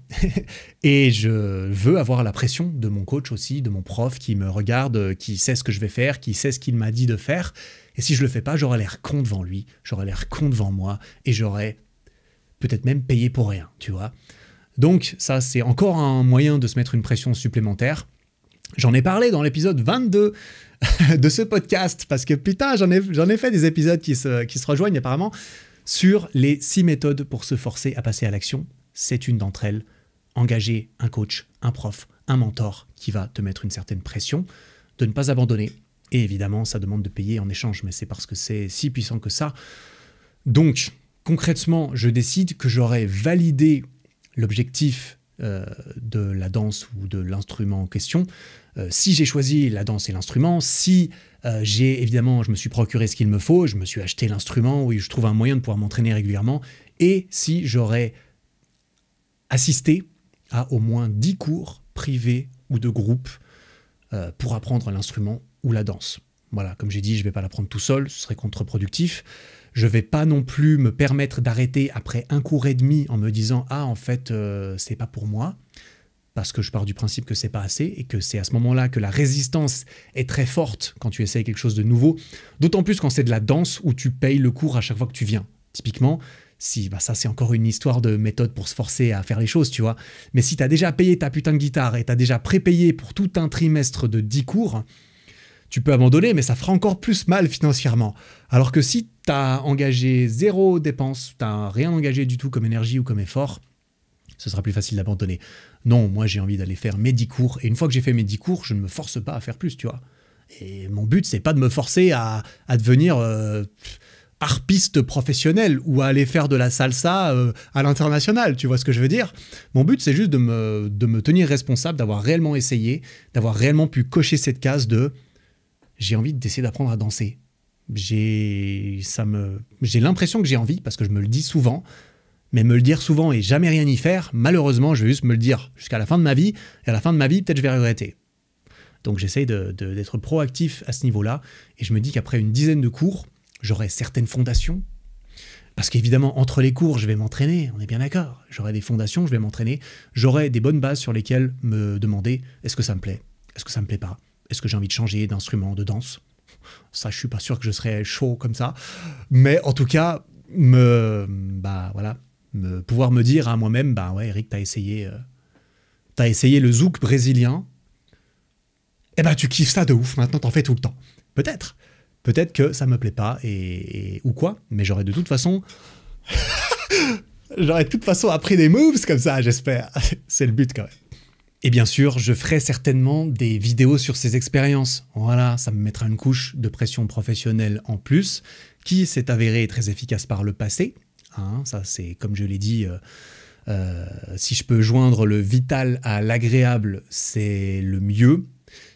Et je veux avoir la pression de mon coach aussi, de mon prof qui me regarde, qui sait ce que je vais faire, qui sait ce qu'il m'a dit de faire. Et si je le fais pas, j'aurai l'air con devant lui, j'aurai l'air con devant moi, et j'aurai peut-être même payé pour rien, tu vois. Donc ça, c'est encore un moyen de se mettre une pression supplémentaire. J'en ai parlé dans l'épisode 22 de ce podcast, parce que putain, j'en ai fait des épisodes qui se rejoignent apparemment, sur les 6 méthodes pour se forcer à passer à l'action. C'est une d'entre elles, engager un coach, un prof, un mentor qui va te mettre une certaine pression de ne pas abandonner. Et évidemment, ça demande de payer en échange, mais c'est parce que c'est si puissant que ça. Donc, concrètement, je décide que j'aurai validé l'objectif de la danse ou de l'instrument en question. Si j'ai choisi la danse et l'instrument, si je me suis procuré ce qu'il me faut, je me suis acheté l'instrument, oui, je trouve un moyen de pouvoir m'entraîner régulièrement, et si j'aurais assisté à au moins 10 cours privés ou de groupe pour apprendre l'instrument ou la danse. Voilà, comme j'ai dit, je ne vais pas l'apprendre tout seul, ce serait contre-productif. Je ne vais pas non plus me permettre d'arrêter après 1 cours et demi en me disant « Ah, en fait, c'est pas pour moi », parce que je pars du principe que c'est pas assez et que c'est à ce moment-là que la résistance est très forte quand tu essayes quelque chose de nouveau, d'autant plus quand c'est de la danse où tu payes le cours à chaque fois que tu viens. Typiquement, ça c'est encore une histoire de méthode pour se forcer à faire les choses, tu vois. Mais si tu as déjà payé ta putain de guitare et tu as déjà prépayé pour tout un trimestre de 10 cours, tu peux abandonner, mais ça fera encore plus mal financièrement. Alors que si tu as engagé 0 dépense, tu n'as rien engagé du tout comme énergie ou comme effort, ce sera plus facile d'abandonner. Non, moi j'ai envie d'aller faire mes 10 cours, et une fois que j'ai fait mes 10 cours, je ne me force pas à faire plus, tu vois. Et mon but, c'est pas de me forcer à devenir harpiste professionnel ou à aller faire de la salsa à l'international, tu vois ce que je veux dire? Mon but, c'est juste de me tenir responsable, d'avoir réellement essayé, d'avoir réellement pu cocher cette case de « j'ai envie d'essayer d'apprendre à danser ». J'ai l'impression que j'ai envie, parce que je me le dis souvent, mais me le dire souvent et jamais rien y faire, malheureusement, je vais juste me le dire jusqu'à la fin de ma vie, et à la fin de ma vie, peut-être je vais regretter. Donc j'essaye d'être proactif à ce niveau-là, et je me dis qu'après une dizaine de cours, j'aurai certaines fondations, Parce qu'évidemment, entre les cours, je vais m'entraîner, on est bien d'accord. J'aurai des fondations, je vais m'entraîner. J'aurai des bonnes bases sur lesquelles me demander est-ce que ça me plaît? Est-ce que ça me plaît pas? Est-ce que j'ai envie de changer d'instrument, de danse? Ça, je suis pas sûr que je serais chaud comme ça. Mais en tout cas, pouvoir me dire à moi-même, ouais, Eric, t'as essayé le zouk brésilien. Tu kiffes ça de ouf, maintenant t'en fais tout le temps. Peut-être que ça me plaît pas ou quoi, mais j'aurais de toute façon appris des moves comme ça, j'espère. C'est le but quand même. Et bien sûr, je ferai certainement des vidéos sur ces expériences. Voilà, ça me mettra une couche de pression professionnelle en plus, qui s'est avérée très efficace par le passé. Ça, c'est comme je l'ai dit, si je peux joindre le vital à l'agréable, c'est le mieux.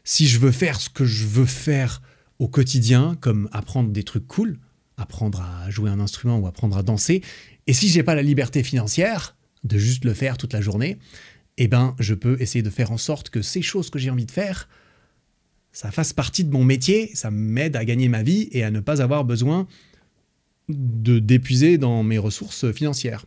Si je veux faire ce que je veux faire au quotidien, comme apprendre des trucs cool, apprendre à jouer un instrument ou apprendre à danser, et si j'ai pas la liberté financière de juste le faire toute la journée, je peux essayer de faire en sorte que ces choses que j'ai envie de faire, ça fasse partie de mon métier, ça m'aide à gagner ma vie et à ne pas avoir besoin d'épuiser dans mes ressources financières.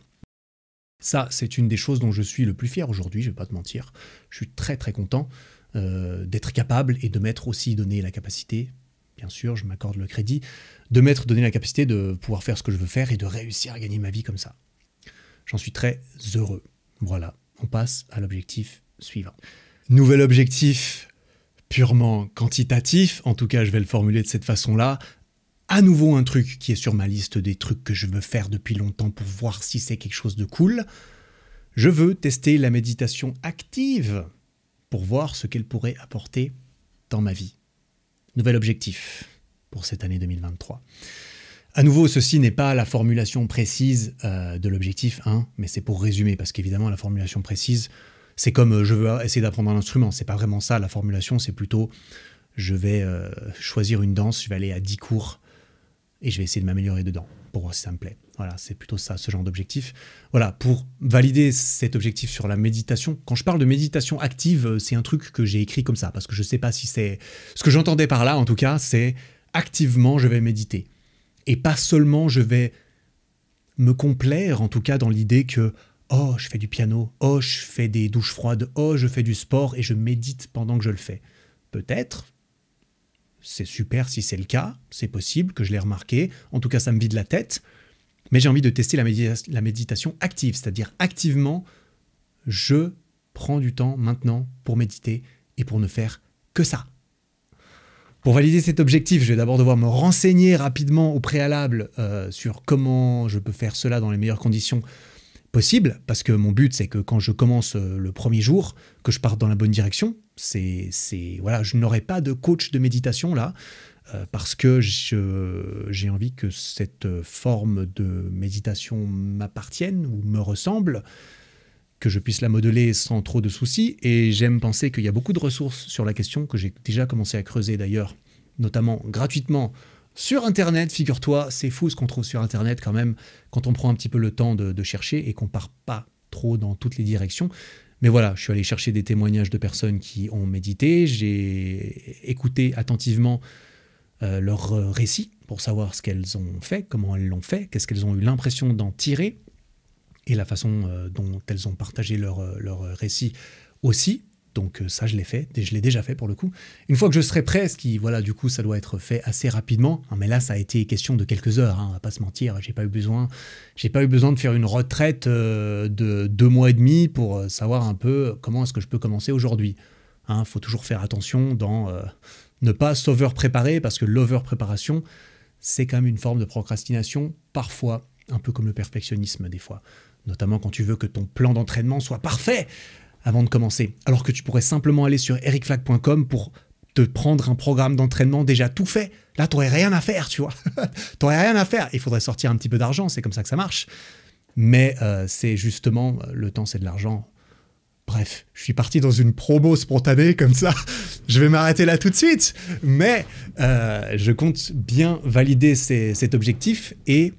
Ça, c'est une des choses dont je suis le plus fier aujourd'hui, je vais pas te mentir. Je suis très très content d'être capable et de m'être aussi donné la capacité, bien sûr, je m'accorde le crédit, de m'être donné la capacité de pouvoir faire ce que je veux faire et de réussir à gagner ma vie comme ça. J'en suis très heureux. Voilà, on passe à l'objectif suivant. Nouvel objectif purement quantitatif, en tout cas je vais le formuler de cette façon-là. À nouveau un truc qui est sur ma liste des trucs que je veux faire depuis longtemps pour voir si c'est quelque chose de cool. Je veux tester la méditation active pour voir ce qu'elle pourrait apporter dans ma vie. Nouvel objectif pour cette année 2023. À nouveau, ceci n'est pas la formulation précise de l'objectif 1, mais c'est pour résumer, parce qu'évidemment, la formulation précise, c'est comme je veux essayer d'apprendre un instrument. C'est pas vraiment ça, la formulation, c'est plutôt je vais choisir une danse, je vais aller à 10 cours et je vais essayer de m'améliorer dedans pour voir si ça me plaît. Voilà, c'est plutôt ça, ce genre d'objectif. Voilà, pour valider cet objectif sur la méditation, quand je parle de méditation active, c'est un truc que j'ai écrit comme ça, parce que je sais pas si c'est... Ce que j'entendais par là, en tout cas, c'est activement, je vais méditer. Et pas seulement je vais me complaire, en tout cas dans l'idée que oh, je fais du piano, oh, je fais des douches froides, oh, je fais du sport et je médite pendant que je le fais. Peut-être, c'est super si c'est le cas, c'est possible que je l'ai remarqué, en tout cas ça me vide la tête, mais j'ai envie de tester la méditation active, c'est-à-dire activement, je prends du temps maintenant pour méditer et pour ne faire que ça. Pour valider cet objectif, je vais d'abord devoir me renseigner rapidement au préalable sur comment je peux faire cela dans les meilleures conditions possibles, parce que mon but, c'est que quand je commence le premier jour, que je parte dans la bonne direction. Voilà, je n'aurai pas de coach de méditation là, parce que j'ai envie que cette forme de méditation m'appartienne ou me ressemble, que je puisse la modeler sans trop de soucis, et j'aime penser qu'il y a beaucoup de ressources sur la question, que j'ai déjà commencé à creuser d'ailleurs, notamment gratuitement sur Internet, figure-toi, c'est fou ce qu'on trouve sur Internet quand même, quand on prend un petit peu le temps de chercher et qu'on part pas trop dans toutes les directions. Mais voilà, je suis allé chercher des témoignages de personnes qui ont médité, j'ai écouté attentivement leurs récits pour savoir ce qu'elles ont fait, comment elles l'ont fait, qu'est-ce qu'elles ont eu l'impression d'en tirer, et la façon dont elles ont partagé leur récit aussi. Donc ça, je l'ai fait, je l'ai déjà fait pour le coup. Une fois que je serai prêt, ce qui, voilà, du coup, ça doit être fait assez rapidement. Mais là, ça a été question de quelques heures, on va pas se mentir. J'ai pas eu besoin de faire une retraite de 2 mois et demi pour savoir un peu comment est-ce que je peux commencer aujourd'hui. Faut toujours faire attention dans ne pas s'over-préparer, parce que l'over-préparation, c'est quand même une forme de procrastination, parfois, un peu comme le perfectionnisme des fois. Notamment quand tu veux que ton plan d'entraînement soit parfait avant de commencer, alors que tu pourrais simplement aller sur ericflack.com pour te prendre un programme d'entraînement déjà tout fait. Là, tu n'aurais rien à faire, tu vois. Tu n'aurais rien à faire. Il faudrait sortir un petit peu d'argent, c'est comme ça que ça marche. Mais c'est justement, le temps, c'est de l'argent. Bref, je suis parti dans une promo spontanée comme ça. Je vais m'arrêter là tout de suite. Mais je compte bien valider cet objectif et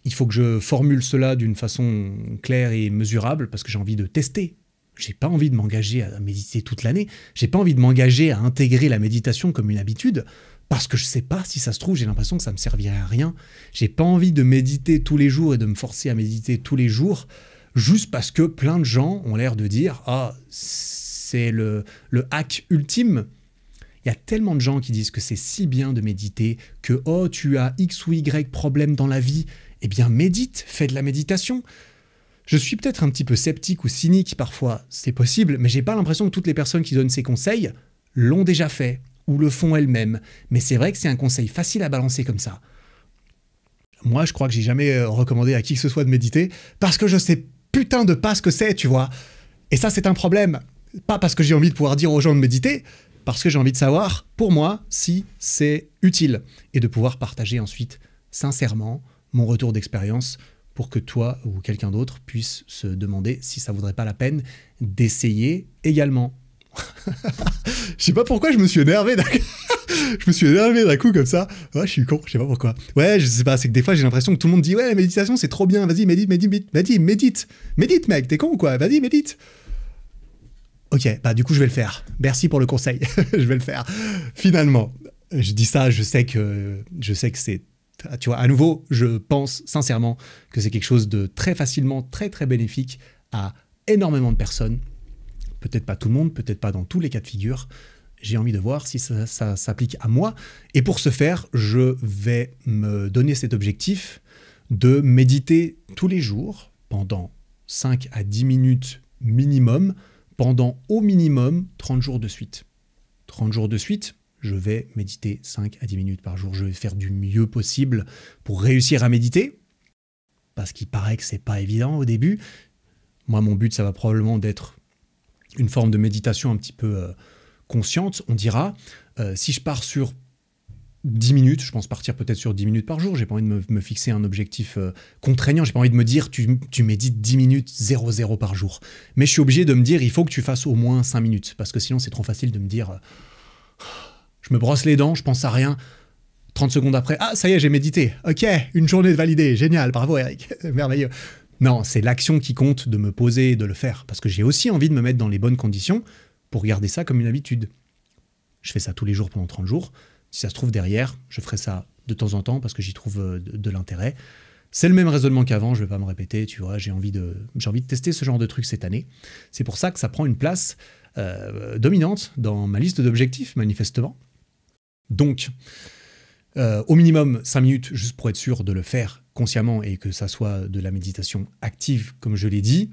il faut que je formule cela d'une façon claire et mesurable parce que j'ai envie de tester. J'ai pas envie de m'engager à méditer toute l'année. J'ai pas envie de m'engager à intégrer la méditation comme une habitude parce que je sais pas, si ça se trouve, j'ai l'impression que ça me servirait à rien. J'ai pas envie de méditer tous les jours et de me forcer à méditer tous les jours juste parce que plein de gens ont l'air de dire « Ah, c'est le hack ultime ». Il y a tellement de gens qui disent que c'est si bien de méditer, que « Oh, tu as X ou Y problème dans la vie ». Eh bien, médite, fais de la méditation. Je suis peut-être un petit peu sceptique ou cynique parfois, c'est possible, mais j'ai pas l'impression que toutes les personnes qui donnent ces conseils l'ont déjà fait ou le font elles-mêmes. Mais c'est vrai que c'est un conseil facile à balancer comme ça. Moi, je crois que j'ai jamais recommandé à qui que ce soit de méditer parce que je sais putain de pas ce que c'est, tu vois. Et ça, c'est un problème. Pas parce que j'ai envie de pouvoir dire aux gens de méditer, parce que j'ai envie de savoir, pour moi, si c'est utile et de pouvoir partager ensuite sincèrement mon retour d'expérience pour que toi ou quelqu'un d'autre puisse se demander si ça vaudrait pas la peine d'essayer également. Je sais pas pourquoi je me suis énervé d'un coup comme ça. Ouais, je suis con, je sais pas pourquoi. Ouais, je sais pas, c'est que des fois j'ai l'impression que tout le monde dit ouais, la méditation c'est trop bien, vas-y, médite, mec, t'es con ou quoi? Vas-y, médite. Ok, bah du coup je vais le faire. Merci pour le conseil, je vais le faire. Finalement, je dis ça, je sais que c'est, tu vois, à nouveau, je pense sincèrement que c'est quelque chose de très facilement, très très bénéfique à énormément de personnes. Peut-être pas tout le monde, peut-être pas dans tous les cas de figure. J'ai envie de voir si ça s'applique à moi. Et pour ce faire, je vais me donner cet objectif de méditer tous les jours pendant 5 à 10 minutes minimum, pendant au minimum 30 jours de suite. 30 jours de suite, je vais méditer 5 à 10 minutes par jour. Je vais faire du mieux possible pour réussir à méditer, parce qu'il paraît que c'est pas évident au début. Moi, mon but, ça va probablement d'être une forme de méditation un petit peu consciente, on dira. Si je pars sur 10 minutes, je pense partir peut-être sur 10 minutes par jour, j'ai pas envie de me fixer un objectif contraignant, j'ai pas envie de me dire tu médites 10 minutes 0,0 par jour. Mais je suis obligé de me dire il faut que tu fasses au moins 5 minutes, parce que sinon c'est trop facile de me dire je me brosse les dents, je pense à rien, 30 secondes après, ah ça y est j'ai médité, ok, une journée validée, génial, bravo Eric, merveilleux. Non, c'est l'action qui compte, de me poser et de le faire. Parce que j'ai aussi envie de me mettre dans les bonnes conditions pour garder ça comme une habitude. Je fais ça tous les jours pendant 30 jours. Si ça se trouve derrière, je ferai ça de temps en temps parce que j'y trouve de l'intérêt. C'est le même raisonnement qu'avant, je ne vais pas me répéter, tu vois, j'ai envie de tester ce genre de truc cette année. C'est pour ça que ça prend une place dominante dans ma liste d'objectifs, manifestement. Donc, au minimum 5 minutes, juste pour être sûr de le faire consciemment et que ça soit de la méditation active, comme je l'ai dit.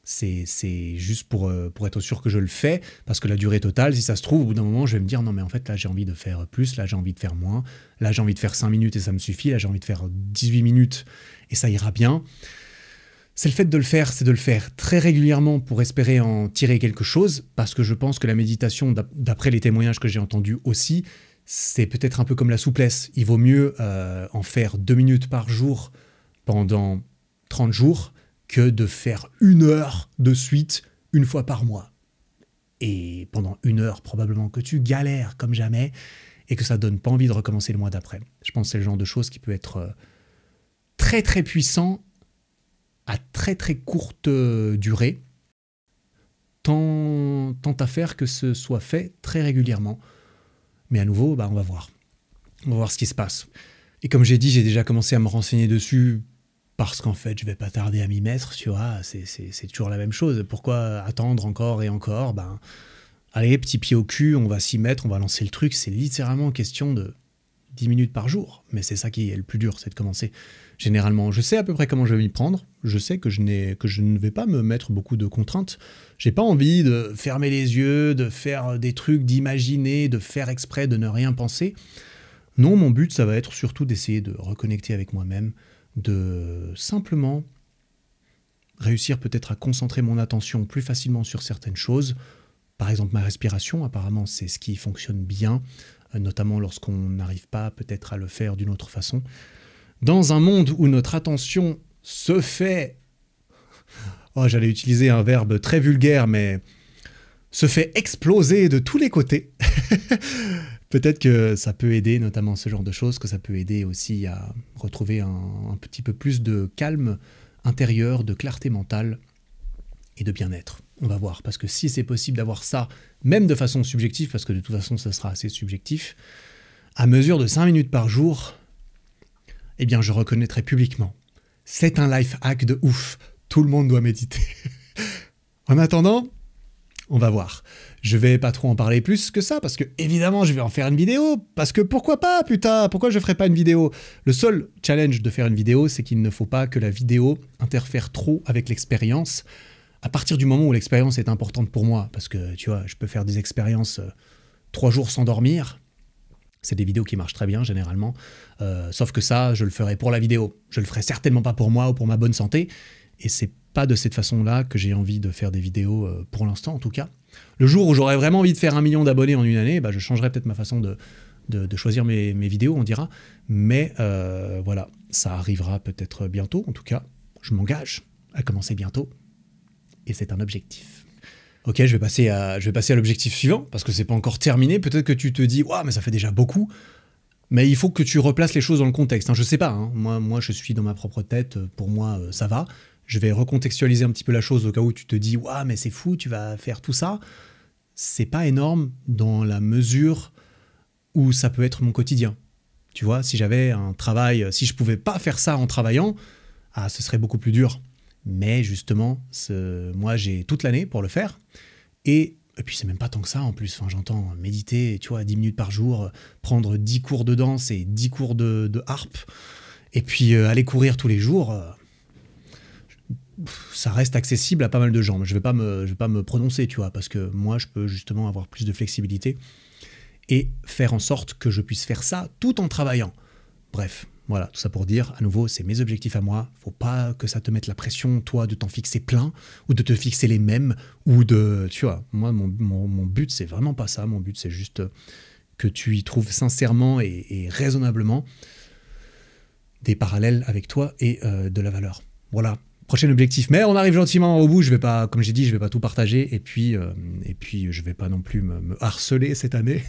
C'est juste pour être sûr que je le fais, parce que la durée totale, si ça se trouve, au bout d'un moment, je vais me dire non mais en fait là j'ai envie de faire plus, là j'ai envie de faire moins, là j'ai envie de faire 5 minutes et ça me suffit, là j'ai envie de faire 18 minutes et ça ira bien. C'est le fait de le faire, c'est de le faire très régulièrement pour espérer en tirer quelque chose, parce que je pense que la méditation, d'après les témoignages que j'ai entendus aussi, c'est peut-être un peu comme la souplesse. Il vaut mieux en faire 2 minutes par jour pendant 30 jours que de faire 1 heure de suite une fois par mois. Et pendant 1 heure, probablement que tu galères comme jamais et que ça donne pas envie de recommencer le mois d'après. Je pense que c'est le genre de choses qui peut être très très puissant à très très courte durée, tant à faire que ce soit fait très régulièrement. Mais à nouveau, on va voir. On va voir ce qui se passe. Et comme j'ai dit, j'ai déjà commencé à me renseigner dessus parce qu'en fait, je vais pas tarder à m'y mettre, tu vois. C'est toujours la même chose. Pourquoi attendre encore et encore? Allez, petit pied au cul, on va s'y mettre, on va lancer le truc. C'est littéralement question de 10 minutes par jour. Mais c'est ça qui est le plus dur, c'est de commencer. Généralement, je sais à peu près comment je vais m'y prendre. Je sais que je ne vais pas me mettre beaucoup de contraintes. J'ai pas envie de fermer les yeux, de faire des trucs, d'imaginer, de faire exprès, de ne rien penser. Non, mon but, ça va être surtout d'essayer de reconnecter avec moi-même, de simplement réussir peut-être à concentrer mon attention plus facilement sur certaines choses. Par exemple, ma respiration, apparemment, c'est ce qui fonctionne bien, notamment lorsqu'on n'arrive pas peut-être à le faire d'une autre façon. Dans un monde où notre attention se fait... Oh, j'allais utiliser un verbe très vulgaire, mais se fait exploser de tous les côtés. Peut-être que ça peut aider, notamment ce genre de choses, que ça peut aider aussi à retrouver un petit peu plus de calme intérieur, de clarté mentale et de bien-être. On va voir, parce que si c'est possible d'avoir ça, même de façon subjective, parce que de toute façon, ça sera assez subjectif, à mesure de 5 minutes par jour, eh bien, je reconnaîtrai publiquement. C'est un life hack de ouf. Tout le monde doit méditer. En attendant, on va voir. Je vais pas trop en parler plus que ça, parce que évidemment, je vais en faire une vidéo, parce que pourquoi pas, putain, pourquoi je ferais pas une vidéo? Le seul challenge de faire une vidéo, c'est qu'il ne faut pas que la vidéo interfère trop avec l'expérience, à partir du moment où l'expérience est importante pour moi, parce que, tu vois, je peux faire des expériences 3 jours sans dormir. C'est des vidéos qui marchent très bien, généralement. Sauf que ça, je le ferai pour la vidéo. Je le ferai certainement pas pour moi ou pour ma bonne santé. Et c'est pas de cette façon-là que j'ai envie de faire des vidéos, pour l'instant, en tout cas. Le jour où j'aurai vraiment envie de faire 1 million d'abonnés en une année, bah, je changerai peut-être ma façon de choisir mes vidéos, on dira. Mais voilà, ça arrivera peut-être bientôt. En tout cas, je m'engage à commencer bientôt. Et c'est un objectif. Ok, je vais passer à l'objectif suivant, parce que c'est pas encore terminé. Peut-être que tu te dis, waouh, mais ça fait déjà beaucoup. Mais il faut que tu replaces les choses dans le contexte. Hein. Je sais pas, hein. Moi, je suis dans ma propre tête. Pour moi, ça va. Je vais recontextualiser un petit peu la chose au cas où tu te dis, waouh, mais c'est fou, tu vas faire tout ça. C'est pas énorme dans la mesure où ça peut être mon quotidien. Tu vois, si j'avais un travail, si je pouvais pas faire ça en travaillant, ce serait beaucoup plus dur. Mais justement, moi, j'ai toute l'année pour le faire. Et puis, c'est même pas tant que ça, en plus. Enfin, j'entends méditer, tu vois, 10 minutes par jour, prendre 10 cours de danse et 10 cours de harpe, et puis aller courir tous les jours. Ça reste accessible à pas mal de gens. Je vais pas me prononcer, tu vois, parce que moi, je peux justement avoir plus de flexibilité et faire en sorte que je puisse faire ça tout en travaillant. Bref. Voilà, tout ça pour dire, à nouveau, c'est mes objectifs à moi. Faut pas que ça te mette la pression, toi, de t'en fixer plein, ou de te fixer les mêmes, ou de... Tu vois, moi, mon but, c'est vraiment pas ça. Mon but, c'est juste que tu y trouves sincèrement et raisonnablement des parallèles avec toi et de la valeur. Voilà, prochain objectif. Mais on arrive gentiment au bout. Je vais pas, comme j'ai dit, je vais pas tout partager. Et puis je vais pas non plus me harceler cette année.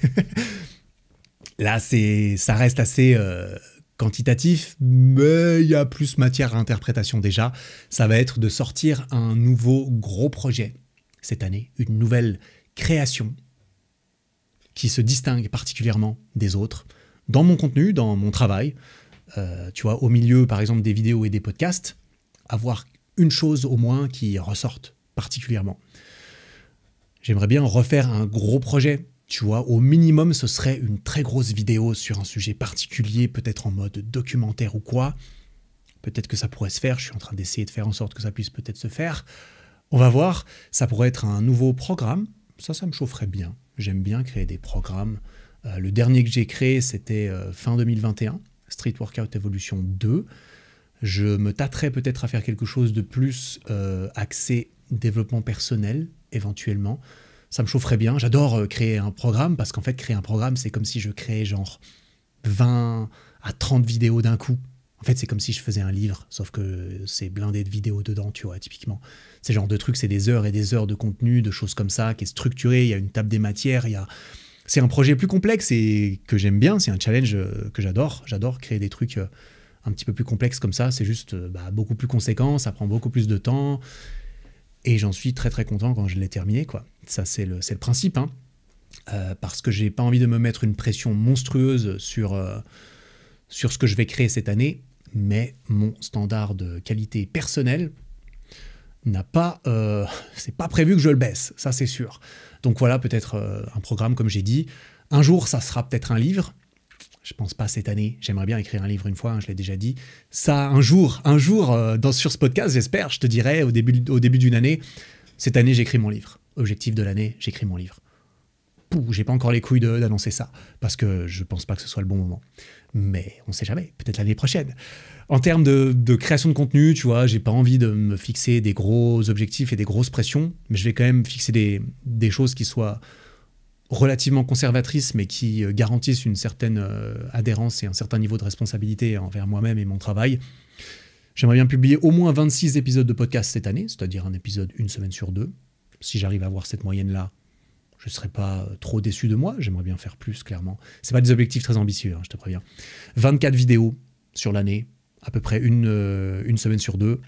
Là, ça reste assez... quantitatif, mais il y a plus matière à interprétation déjà. Ça va être de sortir un nouveau gros projet cette année, une nouvelle création qui se distingue particulièrement des autres dans mon contenu, dans mon travail. Tu vois, au milieu, par exemple, des vidéos et des podcasts, avoir une chose au moins qui ressorte particulièrement. J'aimerais bien refaire un gros projet. Tu vois, au minimum, ce serait une très grosse vidéo sur un sujet particulier, peut-être en mode documentaire ou quoi. Peut-être que ça pourrait se faire. Je suis en train d'essayer de faire en sorte que ça puisse peut-être se faire. On va voir. Ça pourrait être un nouveau programme. Ça me chaufferait bien. J'aime bien créer des programmes. Le dernier que j'ai créé, c'était fin 2021, Street Workout Evolution 2. Je me tâterais peut-être à faire quelque chose de plus axé développement personnel, éventuellement. Ça me chaufferait bien. J'adore créer un programme parce qu'en fait, créer un programme, c'est comme si je créais genre 20 à 30 vidéos d'un coup. En fait, c'est comme si je faisais un livre, sauf que c'est blindé de vidéos dedans, tu vois, typiquement. C'est genre de trucs, c'est des heures et des heures de contenu, de choses comme ça, qui est structuré, il y a une table des matières, c'est un projet plus complexe et que j'aime bien, c'est un challenge que j'adore. J'adore créer des trucs un petit peu plus complexes comme ça, c'est juste beaucoup plus conséquent, ça prend beaucoup plus de temps. Et j'en suis très très content quand je l'ai terminé, quoi. Ça, c'est le principe, hein. Parce que j'ai pas envie de me mettre une pression monstrueuse sur ce que je vais créer cette année, mais mon standard de qualité personnelle n'a pas... c'est pas prévu que je le baisse, ça c'est sûr. Donc voilà, peut-être un programme, comme j'ai dit. Un jour, ça sera peut-être un livre. Je pense pas cette année. J'aimerais bien écrire un livre une fois, hein, je l'ai déjà dit. Ça, un jour, sur ce podcast, j'espère, je te dirai au début d'une année, cette année, j'écris mon livre. Objectif de l'année, j'écris mon livre. J'ai pas encore les couilles d'annoncer ça, parce que je pense pas que ce soit le bon moment. Mais on sait jamais, peut-être l'année prochaine. En termes de création de contenu, tu vois, j'ai pas envie de me fixer des gros objectifs et des grosses pressions, mais je vais quand même fixer des choses qui soient relativement conservatrices, mais qui garantissent une certaine adhérence et un certain niveau de responsabilité envers moi-même et mon travail. J'aimerais bien publier au moins 26 épisodes de podcast cette année, c'est-à-dire un épisode une semaine sur 2. Si j'arrive à avoir cette moyenne-là, je ne serais pas trop déçu de moi. J'aimerais bien faire plus, clairement. Ce pas des objectifs très ambitieux, hein, je te préviens. 24 vidéos sur l'année, à peu près une semaine sur 2.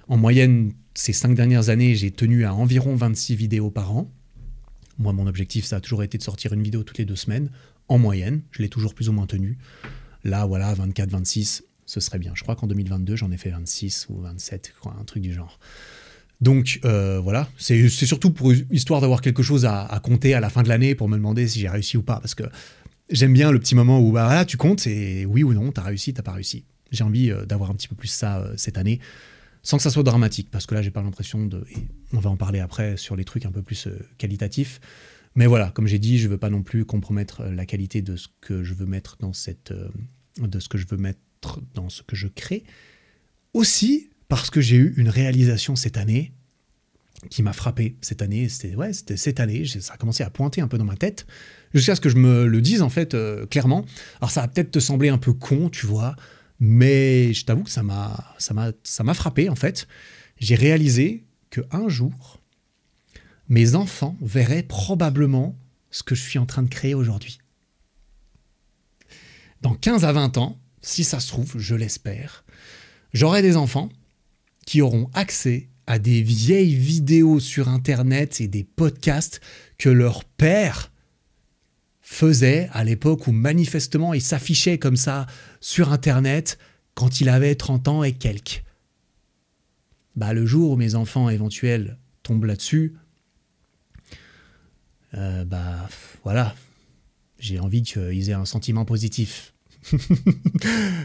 En moyenne, ces 5 dernières années, j'ai tenu à environ 26 vidéos par an. Moi, mon objectif, ça a toujours été de sortir une vidéo toutes les 2 semaines, en moyenne. Je l'ai toujours plus ou moins tenu. Là, voilà, 24, 26, ce serait bien. Je crois qu'en 2022, j'en ai fait 26 ou 27, quoi, un truc du genre. Donc, voilà, c'est surtout pour histoire d'avoir quelque chose à compter à la fin de l'année pour me demander si j'ai réussi ou pas. Parce que j'aime bien le petit moment où, bah voilà, tu comptes et oui ou non, t'as réussi, t'as pas réussi. J'ai envie d'avoir un petit peu plus ça cette année, sans que ça soit dramatique, parce que là, j'ai pas l'impression de... Et on va en parler après sur les trucs un peu plus qualitatifs. Mais voilà, comme j'ai dit, je veux pas non plus compromettre la qualité de ce que je veux mettre dans de ce que je veux mettre dans ce que je crée. Aussi, parce que j'ai eu une réalisation cette année qui m'a frappé. Cette année, c'était cette année, ça a commencé à pointer un peu dans ma tête, jusqu'à ce que je me le dise, en fait, clairement. Alors, ça va peut-être te sembler un peu con, tu vois, mais je t'avoue que ça m'a frappé, en fait. J'ai réalisé qu'un jour, mes enfants verraient probablement ce que je suis en train de créer aujourd'hui. Dans 15 à 20 ans, si ça se trouve, je l'espère, j'aurai des enfants qui auront accès à des vieilles vidéos sur Internet et des podcasts que leur père faisait à l'époque où manifestement il s'affichait comme ça sur Internet quand il avait 30 ans et quelques. Bah, le jour où mes enfants éventuels tombent là-dessus, voilà, j'ai envie qu'ils aient un sentiment positif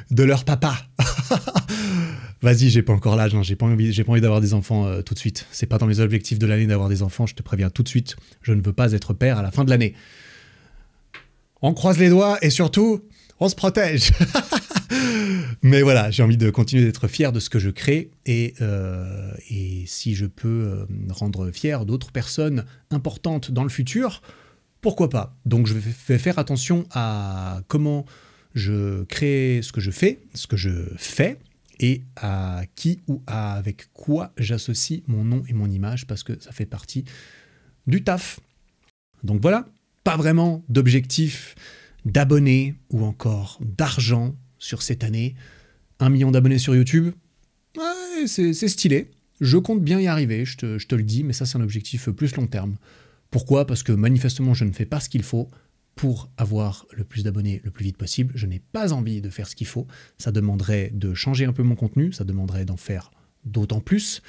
de leur papa. Vas-y, j'ai pas encore l'âge, j'ai pas envie d'avoir des enfants tout de suite. C'est pas dans mes objectifs de l'année d'avoir des enfants, je te préviens tout de suite. Je ne veux pas être père à la fin de l'année. On croise les doigts et surtout, on se protège. Mais voilà, j'ai envie de continuer d'être fier de ce que je crée et si je peux rendre fier d'autres personnes importantes dans le futur, pourquoi pas. Donc je vais faire attention à comment je crée ce que je fais et à qui ou avec quoi j'associe mon nom et mon image parce que ça fait partie du taf. Donc voilà, pas vraiment d'objectif d'abonnés ou encore d'argent sur cette année. 1 million d'abonnés sur YouTube, ouais, c'est stylé. Je compte bien y arriver, je te le dis, mais ça c'est un objectif plus long terme. Pourquoi ? Parce que manifestement je ne fais pas ce qu'il faut pour avoir le plus d'abonnés le plus vite possible. Je n'ai pas envie de faire ce qu'il faut. Ça demanderait de changer un peu mon contenu, ça demanderait d'en faire d'autant plus,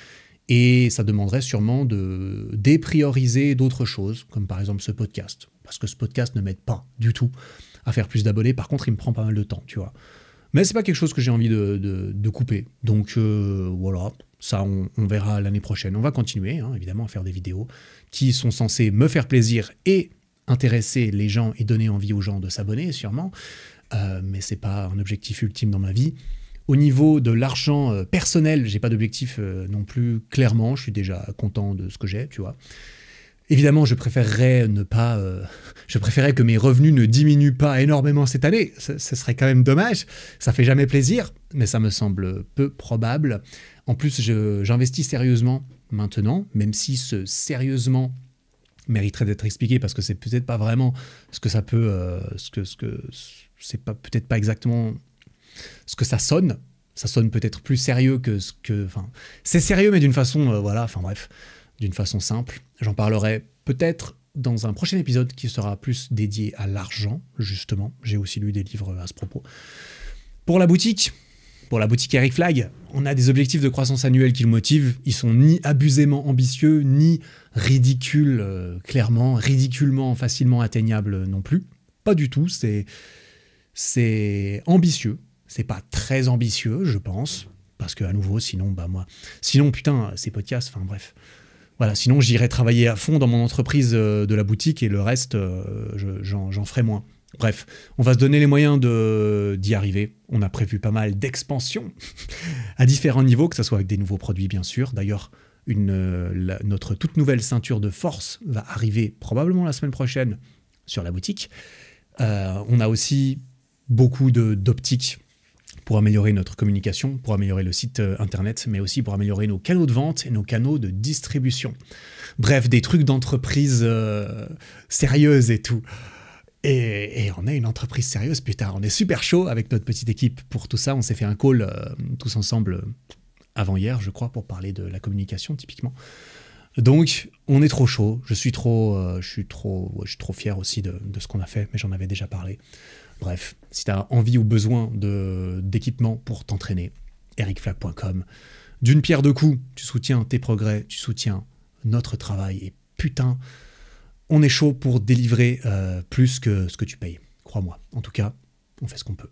et ça demanderait sûrement de déprioriser d'autres choses, comme par exemple ce podcast. Parce que ce podcast ne m'aide pas du tout à faire plus d'abonnés. Par contre, il me prend pas mal de temps, tu vois. Mais c'est pas quelque chose que j'ai envie de couper. Donc voilà, ça on verra l'année prochaine. On va continuer, hein, évidemment, à faire des vidéos qui sont censées me faire plaisir et intéresser les gens et donner envie aux gens de s'abonner, sûrement. Mais c'est pas un objectif ultime dans ma vie. Au niveau de l'argent personnel, j'ai pas d'objectif non plus clairement. Je suis déjà content de ce que j'ai, tu vois. Évidemment, je préférerais que mes revenus ne diminuent pas énormément cette année. Ce serait quand même dommage. Ça fait jamais plaisir, mais ça me semble peu probable. En plus, j'investis sérieusement maintenant, même si ce sérieusement mériterait d'être expliqué parce que c'est peut-être pas vraiment ce que ça peut, c'est pas peut-être pas exactement ce que ça sonne. Ça sonne peut-être plus sérieux c'est sérieux mais d'une façon, d'une façon simple. J'en parlerai peut-être dans un prochain épisode qui sera plus dédié à l'argent, justement. J'ai aussi lu des livres à ce propos. Pour la boutique Eric Flag, on a des objectifs de croissance annuelle qui le motivent. Ils sont ni abusément ambitieux, ni ridiculement facilement atteignables non plus. Pas du tout, c'est ambitieux. C'est pas très ambitieux, je pense. Parce que, à nouveau, sinon, ces podcasts, bref. Voilà, sinon j'irai travailler à fond dans mon entreprise de la boutique et le reste, j'en ferai moins. Bref, on va se donner les moyens d'y arriver. On a prévu pas mal d'expansion à différents niveaux, que ce soit avec des nouveaux produits bien sûr. D'ailleurs, notre toute nouvelle ceinture de force va arriver probablement la semaine prochaine sur la boutique. On a aussi beaucoup d'optiques pour améliorer notre communication, pour améliorer le site internet, mais aussi pour améliorer nos canaux de vente et nos canaux de distribution. Bref, des trucs d'entreprise sérieuses et tout. Et on est une entreprise sérieuse, putain, on est super chaud avec notre petite équipe pour tout ça. On s'est fait un call tous ensemble avant-hier, je crois, pour parler de la communication, typiquement. Donc, on est trop chaud. Je suis trop fier aussi de ce qu'on a fait, mais j'en avais déjà parlé. Bref, si tu as envie ou besoin d'équipement pour t'entraîner, ericflack.com. D'une pierre deux coups, tu soutiens tes progrès, tu soutiens notre travail. Et putain, on est chaud pour délivrer plus que ce que tu payes. Crois-moi. En tout cas, on fait ce qu'on peut.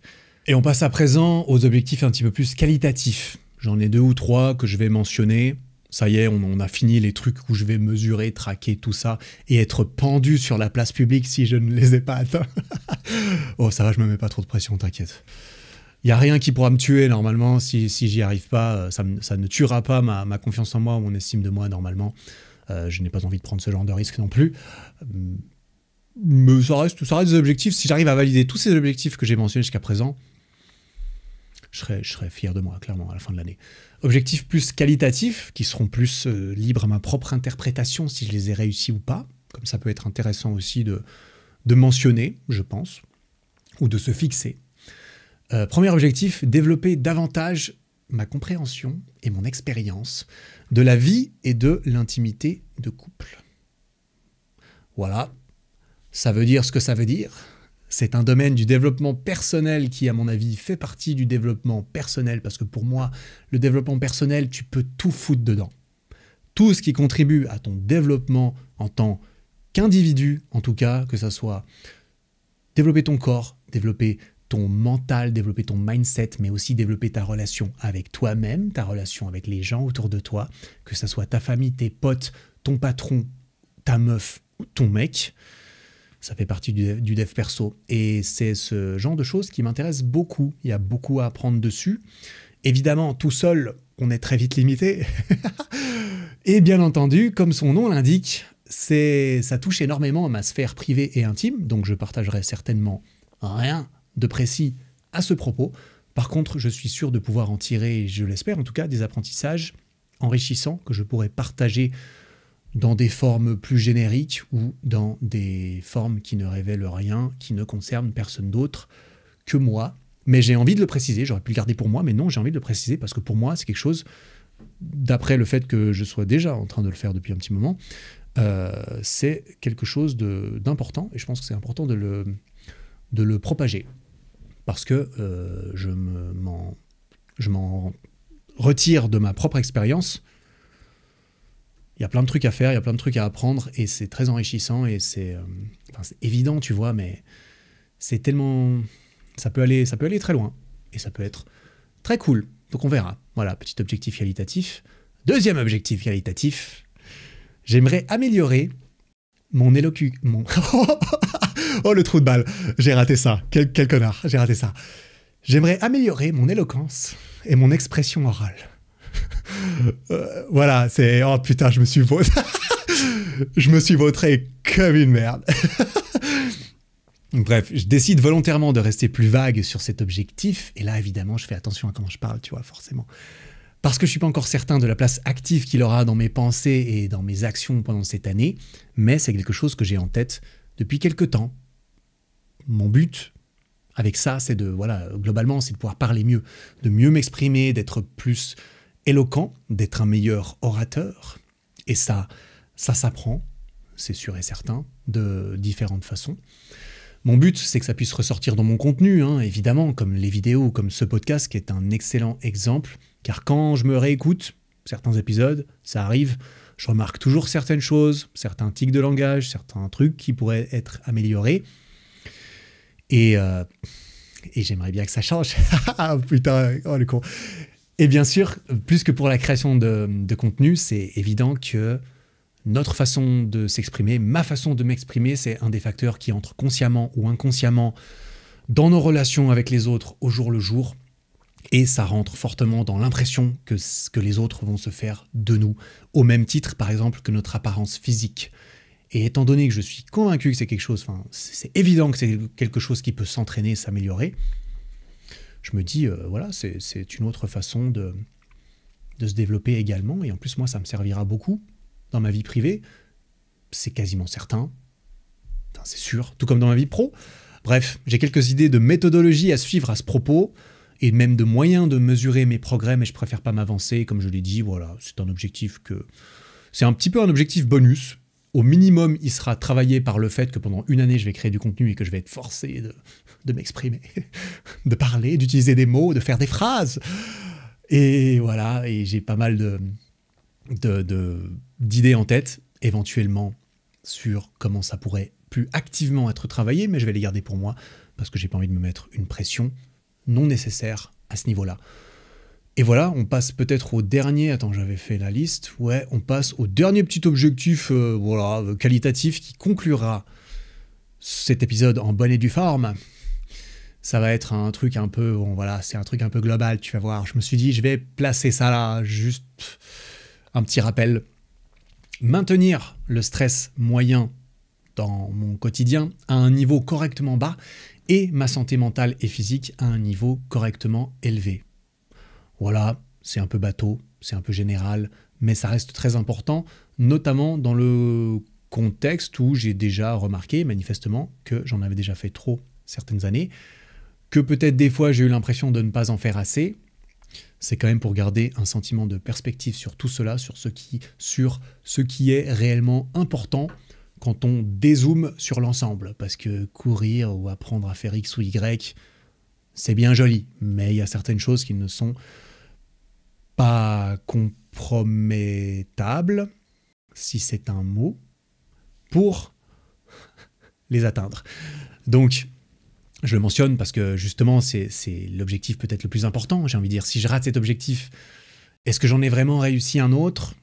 Et on passe à présent aux objectifs un petit peu plus qualitatifs. J'en ai 2 ou 3 que je vais mentionner. Ça y est, on a fini les trucs où je vais mesurer, traquer tout ça et être pendu sur la place publique si je ne les ai pas atteints. Oh, ça va, je me mets pas trop de pression, t'inquiète. Il n'y a rien qui pourra me tuer normalement si j'y arrive pas. Ça ne tuera pas ma confiance en moi ou mon estime de moi normalement. Je n'ai pas envie de prendre ce genre de risque non plus. Mais ça reste des objectifs. Si j'arrive à valider tous ces objectifs que j'ai mentionnés jusqu'à présent, je serais fier de moi, clairement, à la fin de l'année. Objectifs plus qualitatifs, qui seront plus libres à ma propre interprétation si je les ai réussis ou pas. Comme ça peut être intéressant aussi de mentionner, je pense, ou de se fixer. Premier objectif, développer davantage ma compréhension et mon expérience de la vie et de l'intimité de couple. Voilà, ça veut dire ce que ça veut dire. C'est un domaine du développement personnel qui, à mon avis, fait partie du développement personnel, parce que pour moi, le développement personnel, tu peux tout foutre dedans. Tout ce qui contribue à ton développement en tant qu'individu, en tout cas, que ça soit développer ton corps, développer ton mental, développer ton mindset, mais aussi développer ta relation avec toi-même, ta relation avec les gens autour de toi, que ça soit ta famille, tes potes, ton patron, ta meuf ou ton mec. Ça fait partie du dev perso. Et c'est ce genre de choses qui m'intéresse beaucoup. Il y a beaucoup à apprendre dessus. Évidemment, tout seul, on est très vite limité. Et bien entendu, comme son nom l'indique, ça touche énormément à ma sphère privée et intime. Donc je partagerai certainement rien de précis à ce propos. Par contre, je suis sûr de pouvoir en tirer, je l'espère en tout cas, des apprentissages enrichissants que je pourrais partager dans des formes plus génériques ou dans des formes qui ne révèlent rien, qui ne concernent personne d'autre que moi. Mais j'ai envie de le préciser, j'aurais pu le garder pour moi, mais non, j'ai envie de le préciser parce que pour moi, c'est quelque chose, d'après le fait que je sois déjà en train de le faire depuis un petit moment, c'est quelque chose d'important et je pense que c'est important de le propager parce que je m'en retire de ma propre expérience. Il y a plein de trucs à faire, il y a plein de trucs à apprendre et c'est très enrichissant et c'est évident, tu vois, mais c'est tellement... Ça peut aller très loin et ça peut être très cool. Donc on verra. Voilà, petit objectif qualitatif. Deuxième objectif qualitatif, j'aimerais améliorer mon élocution... Oh, le trou de balle, j'ai raté ça. Quel connard, j'ai raté ça. J'aimerais améliorer mon éloquence et mon expression orale. Voilà, c'est... Oh putain, je me suis vautré comme une merde. Bref, je décide volontairement de rester plus vague sur cet objectif. Et là, évidemment, je fais attention à comment je parle, tu vois, forcément. Parce que je ne suis pas encore certain de la place active qu'il aura dans mes pensées et dans mes actions pendant cette année. Mais c'est quelque chose que j'ai en tête depuis quelques temps. Mon but avec ça, c'est globalement, c'est de pouvoir parler mieux, de mieux m'exprimer, d'être plus éloquent, d'être un meilleur orateur. Et ça s'apprend, c'est sûr et certain, de différentes façons. Mon but, c'est que ça puisse ressortir dans mon contenu, évidemment, comme les vidéos, comme ce podcast, qui est un excellent exemple, car quand je me réécoute certains épisodes, ça arrive, je remarque toujours certaines choses, certains tics de langage, certains trucs qui pourraient être améliorés, et j'aimerais bien que ça change. Putain, oh le con. Et bien sûr, plus que pour la création de contenu, c'est évident que notre façon de s'exprimer, ma façon de m'exprimer, c'est un des facteurs qui entre consciemment ou inconsciemment dans nos relations avec les autres au jour le jour. Et ça rentre fortement dans l'impression que les autres vont se faire de nous, au même titre, par exemple, que notre apparence physique. Et étant donné que je suis convaincu que c'est quelque chose, c'est évident que c'est quelque chose qui peut s'entraîner, s'améliorer, je me dis, voilà, c'est une autre façon de se développer également. Et en plus, moi, ça me servira beaucoup dans ma vie privée. C'est quasiment certain. Enfin, c'est sûr. Tout comme dans ma vie pro. Bref, j'ai quelques idées de méthodologie à suivre à ce propos. et même de moyens de mesurer mes progrès, mais je préfère pas m'avancer. Comme je l'ai dit, voilà, c'est un objectif c'est un petit peu un objectif bonus. Au minimum, il sera travaillé par le fait que pendant une année, je vais créer du contenu et que je vais être forcé de m'exprimer, de parler, d'utiliser des mots, de faire des phrases. Et voilà, et j'ai pas mal d'idées en tête, éventuellement, sur comment ça pourrait plus activement être travaillé, mais je vais les garder pour moi, parce que j'ai pas envie de me mettre une pression non nécessaire à ce niveau-là. Et voilà, on passe peut-être au dernier... Attends, j'avais fait la liste. Ouais, on passe au dernier petit objectif qualitatif qui conclura cet épisode en bonne et due forme. Ça va être un truc un peu... Bon, voilà, c'est un truc un peu global, tu vas voir. Je me suis dit, je vais placer ça là, juste un petit rappel. Maintenir le stress moyen dans mon quotidien à un niveau correctement bas et ma santé mentale et physique à un niveau correctement élevé. Voilà, c'est un peu bateau, c'est un peu général, mais ça reste très important, notamment dans le contexte où j'ai déjà remarqué, manifestement, que j'en avais déjà fait trop certaines années, que peut-être des fois j'ai eu l'impression de ne pas en faire assez. C'est quand même pour garder un sentiment de perspective sur tout cela, sur ce qui est réellement important quand on dézoome sur l'ensemble. Parce que courir ou apprendre à faire X ou Y, c'est bien joli, mais il y a certaines choses qui ne sont pas compromettables, si c'est un mot, pour les atteindre. Donc, je le mentionne parce que justement, c'est l'objectif peut-être le plus important. J'ai envie de dire, si je rate cet objectif, est-ce que j'en ai vraiment réussi un autre ?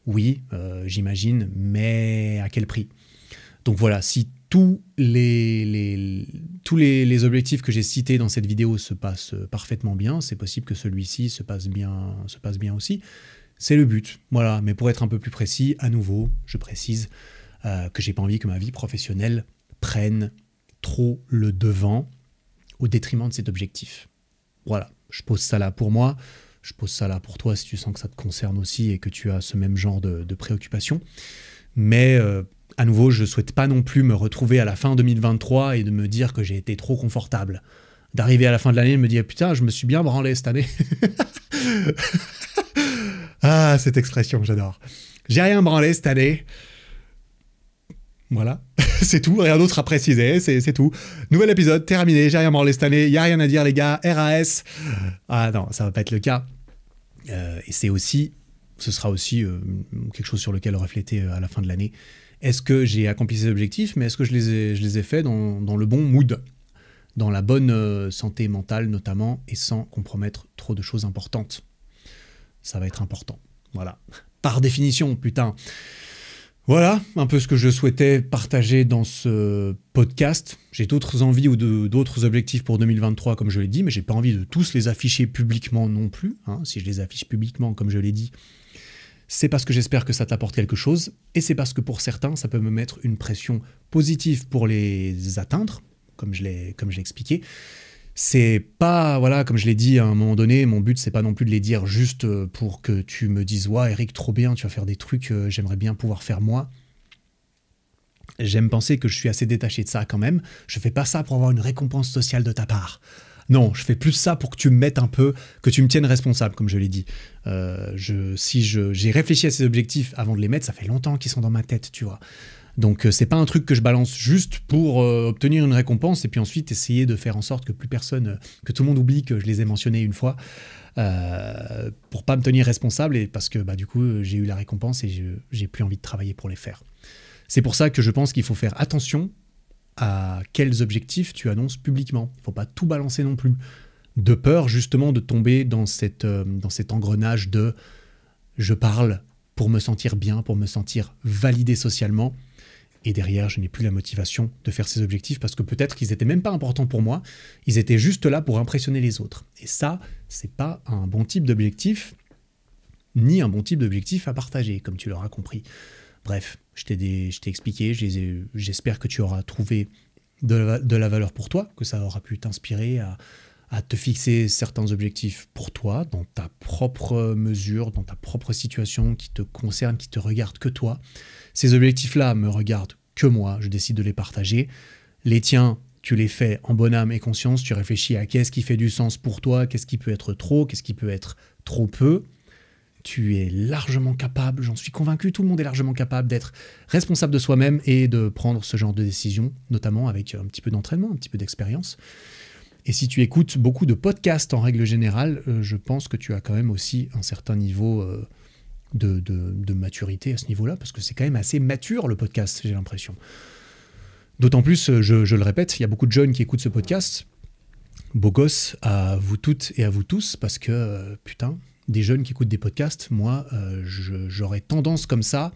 Oui, j'imagine, mais à quel prix ? Donc voilà, si tous les objectifs que j'ai cités dans cette vidéo se passent parfaitement bien, c'est possible que celui-ci se passe bien aussi. C'est le but, voilà. Mais pour être un peu plus précis, à nouveau, je précise que j'ai pas envie que ma vie professionnelle prenne trop le devant au détriment de cet objectif. Voilà, je pose ça là pour moi, je pose ça là pour toi si tu sens que ça te concerne aussi et que tu as ce même genre de préoccupation. Mais à nouveau, je ne souhaite pas non plus me retrouver à la fin 2023 et de me dire que j'ai été trop confortable. D'arriver à la fin de l'année et de me dire « Putain, je me suis bien branlé cette année. » Ah, cette expression, j'adore. J'ai rien branlé cette année. Voilà, c'est tout, rien d'autre à préciser, c'est tout. Nouvel épisode, terminé, j'ai rien branlé cette année, y a rien à dire les gars, RAS. Ah non, ça va pas être le cas. Et ce sera aussi quelque chose sur lequel refléter à la fin de l'année. Est-ce que j'ai accompli ces objectifs, mais est-ce que je les ai faits dans le bon mood, dans la bonne santé mentale notamment, et sans compromettre trop de choses importantes. Ça va être important, voilà. Par définition, putain. Voilà un peu ce que je souhaitais partager dans ce podcast. J'ai d'autres envies ou d'autres objectifs pour 2023, comme je l'ai dit, mais j'ai pas envie de tous les afficher publiquement non plus. Si je les affiche publiquement, comme je l'ai dit, c'est parce que j'espère que ça t'apporte quelque chose, et c'est parce que pour certains, ça peut me mettre une pression positive pour les atteindre, comme je l'ai expliqué. C'est pas, voilà, comme je l'ai dit à un moment donné, mon but c'est pas non plus de les dire juste pour que tu me dises « Ouais, Eric, trop bien, tu vas faire des trucs que j'aimerais bien pouvoir faire moi ». J'aime penser que je suis assez détaché de ça quand même. Je fais pas ça pour avoir une récompense sociale de ta part. Non, je fais plus ça pour que tu me mettes un peu, que tu me tiennes responsable, comme je l'ai dit. J'ai réfléchi à ces objectifs avant de les mettre, ça fait longtemps qu'ils sont dans ma tête, tu vois. Donc c'est pas un truc que je balance juste pour obtenir une récompense et puis ensuite essayer de faire en sorte que plus personne, que tout le monde oublie que je les ai mentionnés une fois pour pas me tenir responsable et parce que du coup j'ai eu la récompense et j'ai plus envie de travailler pour les faire. C'est pour ça que je pense qu'il faut faire attention à quels objectifs tu annonces publiquement. Il faut pas tout balancer non plus, de peur justement de tomber dans cet engrenage de je parle pour me sentir bien, pour me sentir validé socialement. Et derrière, je n'ai plus la motivation de faire ces objectifs parce que peut-être qu'ils n'étaient même pas importants pour moi. Ils étaient juste là pour impressionner les autres. Et ça, c'est pas un bon type d'objectif, ni un bon type d'objectif à partager, comme tu l'auras compris. Bref, je t'ai expliqué, j'espère que tu auras trouvé de la valeur pour toi, que ça aura pu t'inspirer à te fixer certains objectifs pour toi, dans ta propre mesure, dans ta propre situation qui te concerne, qui te regarde que toi. Ces objectifs-là me regardent que moi, je décide de les partager. Les tiens, tu les fais en bonne âme et conscience, tu réfléchis à qu'est-ce qui fait du sens pour toi, qu'est-ce qui peut être trop, qu'est-ce qui peut être trop peu, tu es largement capable, j'en suis convaincu, tout le monde est largement capable d'être responsable de soi-même et de prendre ce genre de décision, notamment avec un petit peu d'entraînement, un petit peu d'expérience. Et si tu écoutes beaucoup de podcasts en règle générale, je pense que tu as quand même aussi un certain niveau de maturité à ce niveau-là, parce que c'est quand même assez mature le podcast, j'ai l'impression. D'autant plus, je le répète, il y a beaucoup de jeunes qui écoutent ce podcast. Beau gosse à vous toutes et à vous tous, parce que, putain, des jeunes qui écoutent des podcasts, moi, j'aurais tendance comme ça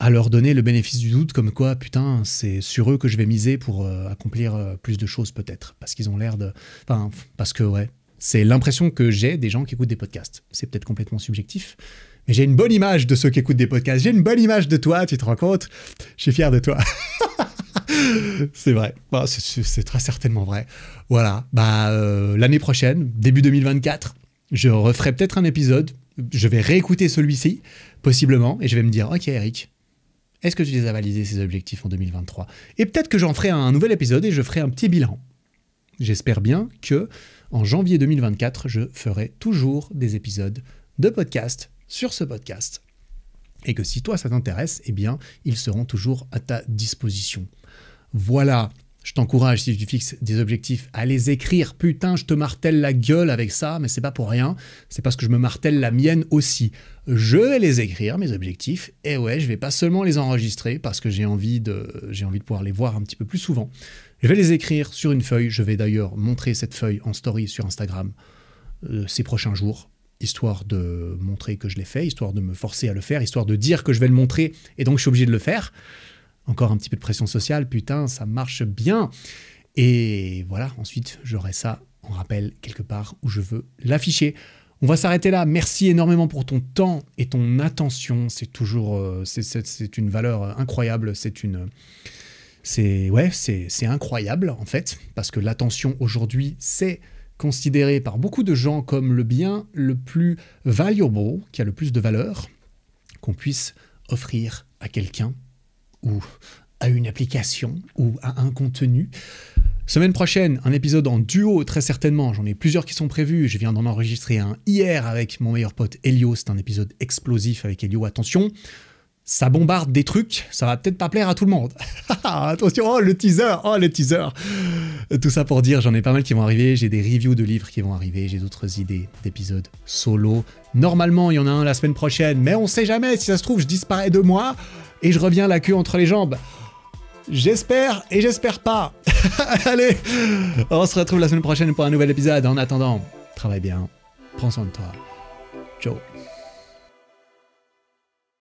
à leur donner le bénéfice du doute, comme quoi, putain, c'est sur eux que je vais miser pour accomplir plus de choses peut-être, parce qu'ils ont l'air de... Enfin, parce que, ouais, c'est l'impression que j'ai des gens qui écoutent des podcasts. C'est peut-être complètement subjectif, mais j'ai une bonne image de ceux qui écoutent des podcasts. J'ai une bonne image de toi, tu te rends compte? Je suis fier de toi. C'est vrai, bon, c'est très certainement vrai. Voilà, l'année prochaine, début 2024, je referai peut-être un épisode, je vais réécouter celui-ci, possiblement, et je vais me dire, ok Eric, est-ce que tu les as validés ces objectifs en 2023? Et peut-être que j'en ferai un nouvel épisode et je ferai un petit bilan. J'espère bien que en janvier 2024, je ferai toujours des épisodes de podcast sur ce podcast. Et que si toi ça t'intéresse, eh bien, ils seront toujours à ta disposition. Voilà, je t'encourage, si tu fixes des objectifs, à les écrire. Putain, je te martèle la gueule avec ça, mais c'est pas pour rien. C'est parce que je me martèle la mienne aussi. Je vais les écrire, mes objectifs, et ouais, je vais pas seulement les enregistrer, parce que j'ai envie de pouvoir les voir un petit peu plus souvent. Je vais les écrire sur une feuille. Je vais d'ailleurs montrer cette feuille en story sur Instagram ces prochains jours, histoire de montrer que je l'ai fait, histoire de me forcer à le faire, histoire de dire que je vais le montrer, et donc je suis obligé de le faire. Encore un petit peu de pression sociale, putain, ça marche bien. Et voilà, ensuite, j'aurai ça en rappel quelque part où je veux l'afficher. On va s'arrêter là. Merci énormément pour ton temps et ton attention. C'est toujours... c'est une valeur incroyable. C'est incroyable, en fait, parce que l'attention, aujourd'hui, c'est considéré par beaucoup de gens comme le bien le plus valuable, qui a le plus de valeur, qu'on puisse offrir à quelqu'un, ou à une application, ou à un contenu. Semaine prochaine, un épisode en duo, très certainement. J'en ai plusieurs qui sont prévus. Je viens d'en enregistrer un hier avec mon meilleur pote Elio. C'est un épisode explosif avec Elio. Attention, ça bombarde des trucs. Ça va peut-être pas plaire à tout le monde. Attention, oh le teaser. Tout ça pour dire, j'en ai pas mal qui vont arriver. J'ai des reviews de livres qui vont arriver. J'ai d'autres idées d'épisodes solo. Normalement, il y en a un la semaine prochaine, mais on sait jamais. Si ça se trouve, je disparais 2 mois. Et je reviens la queue entre les jambes. J'espère et j'espère pas. Allez, on se retrouve la semaine prochaine pour un nouvel épisode. En attendant, travaille bien, prends soin de toi. Ciao.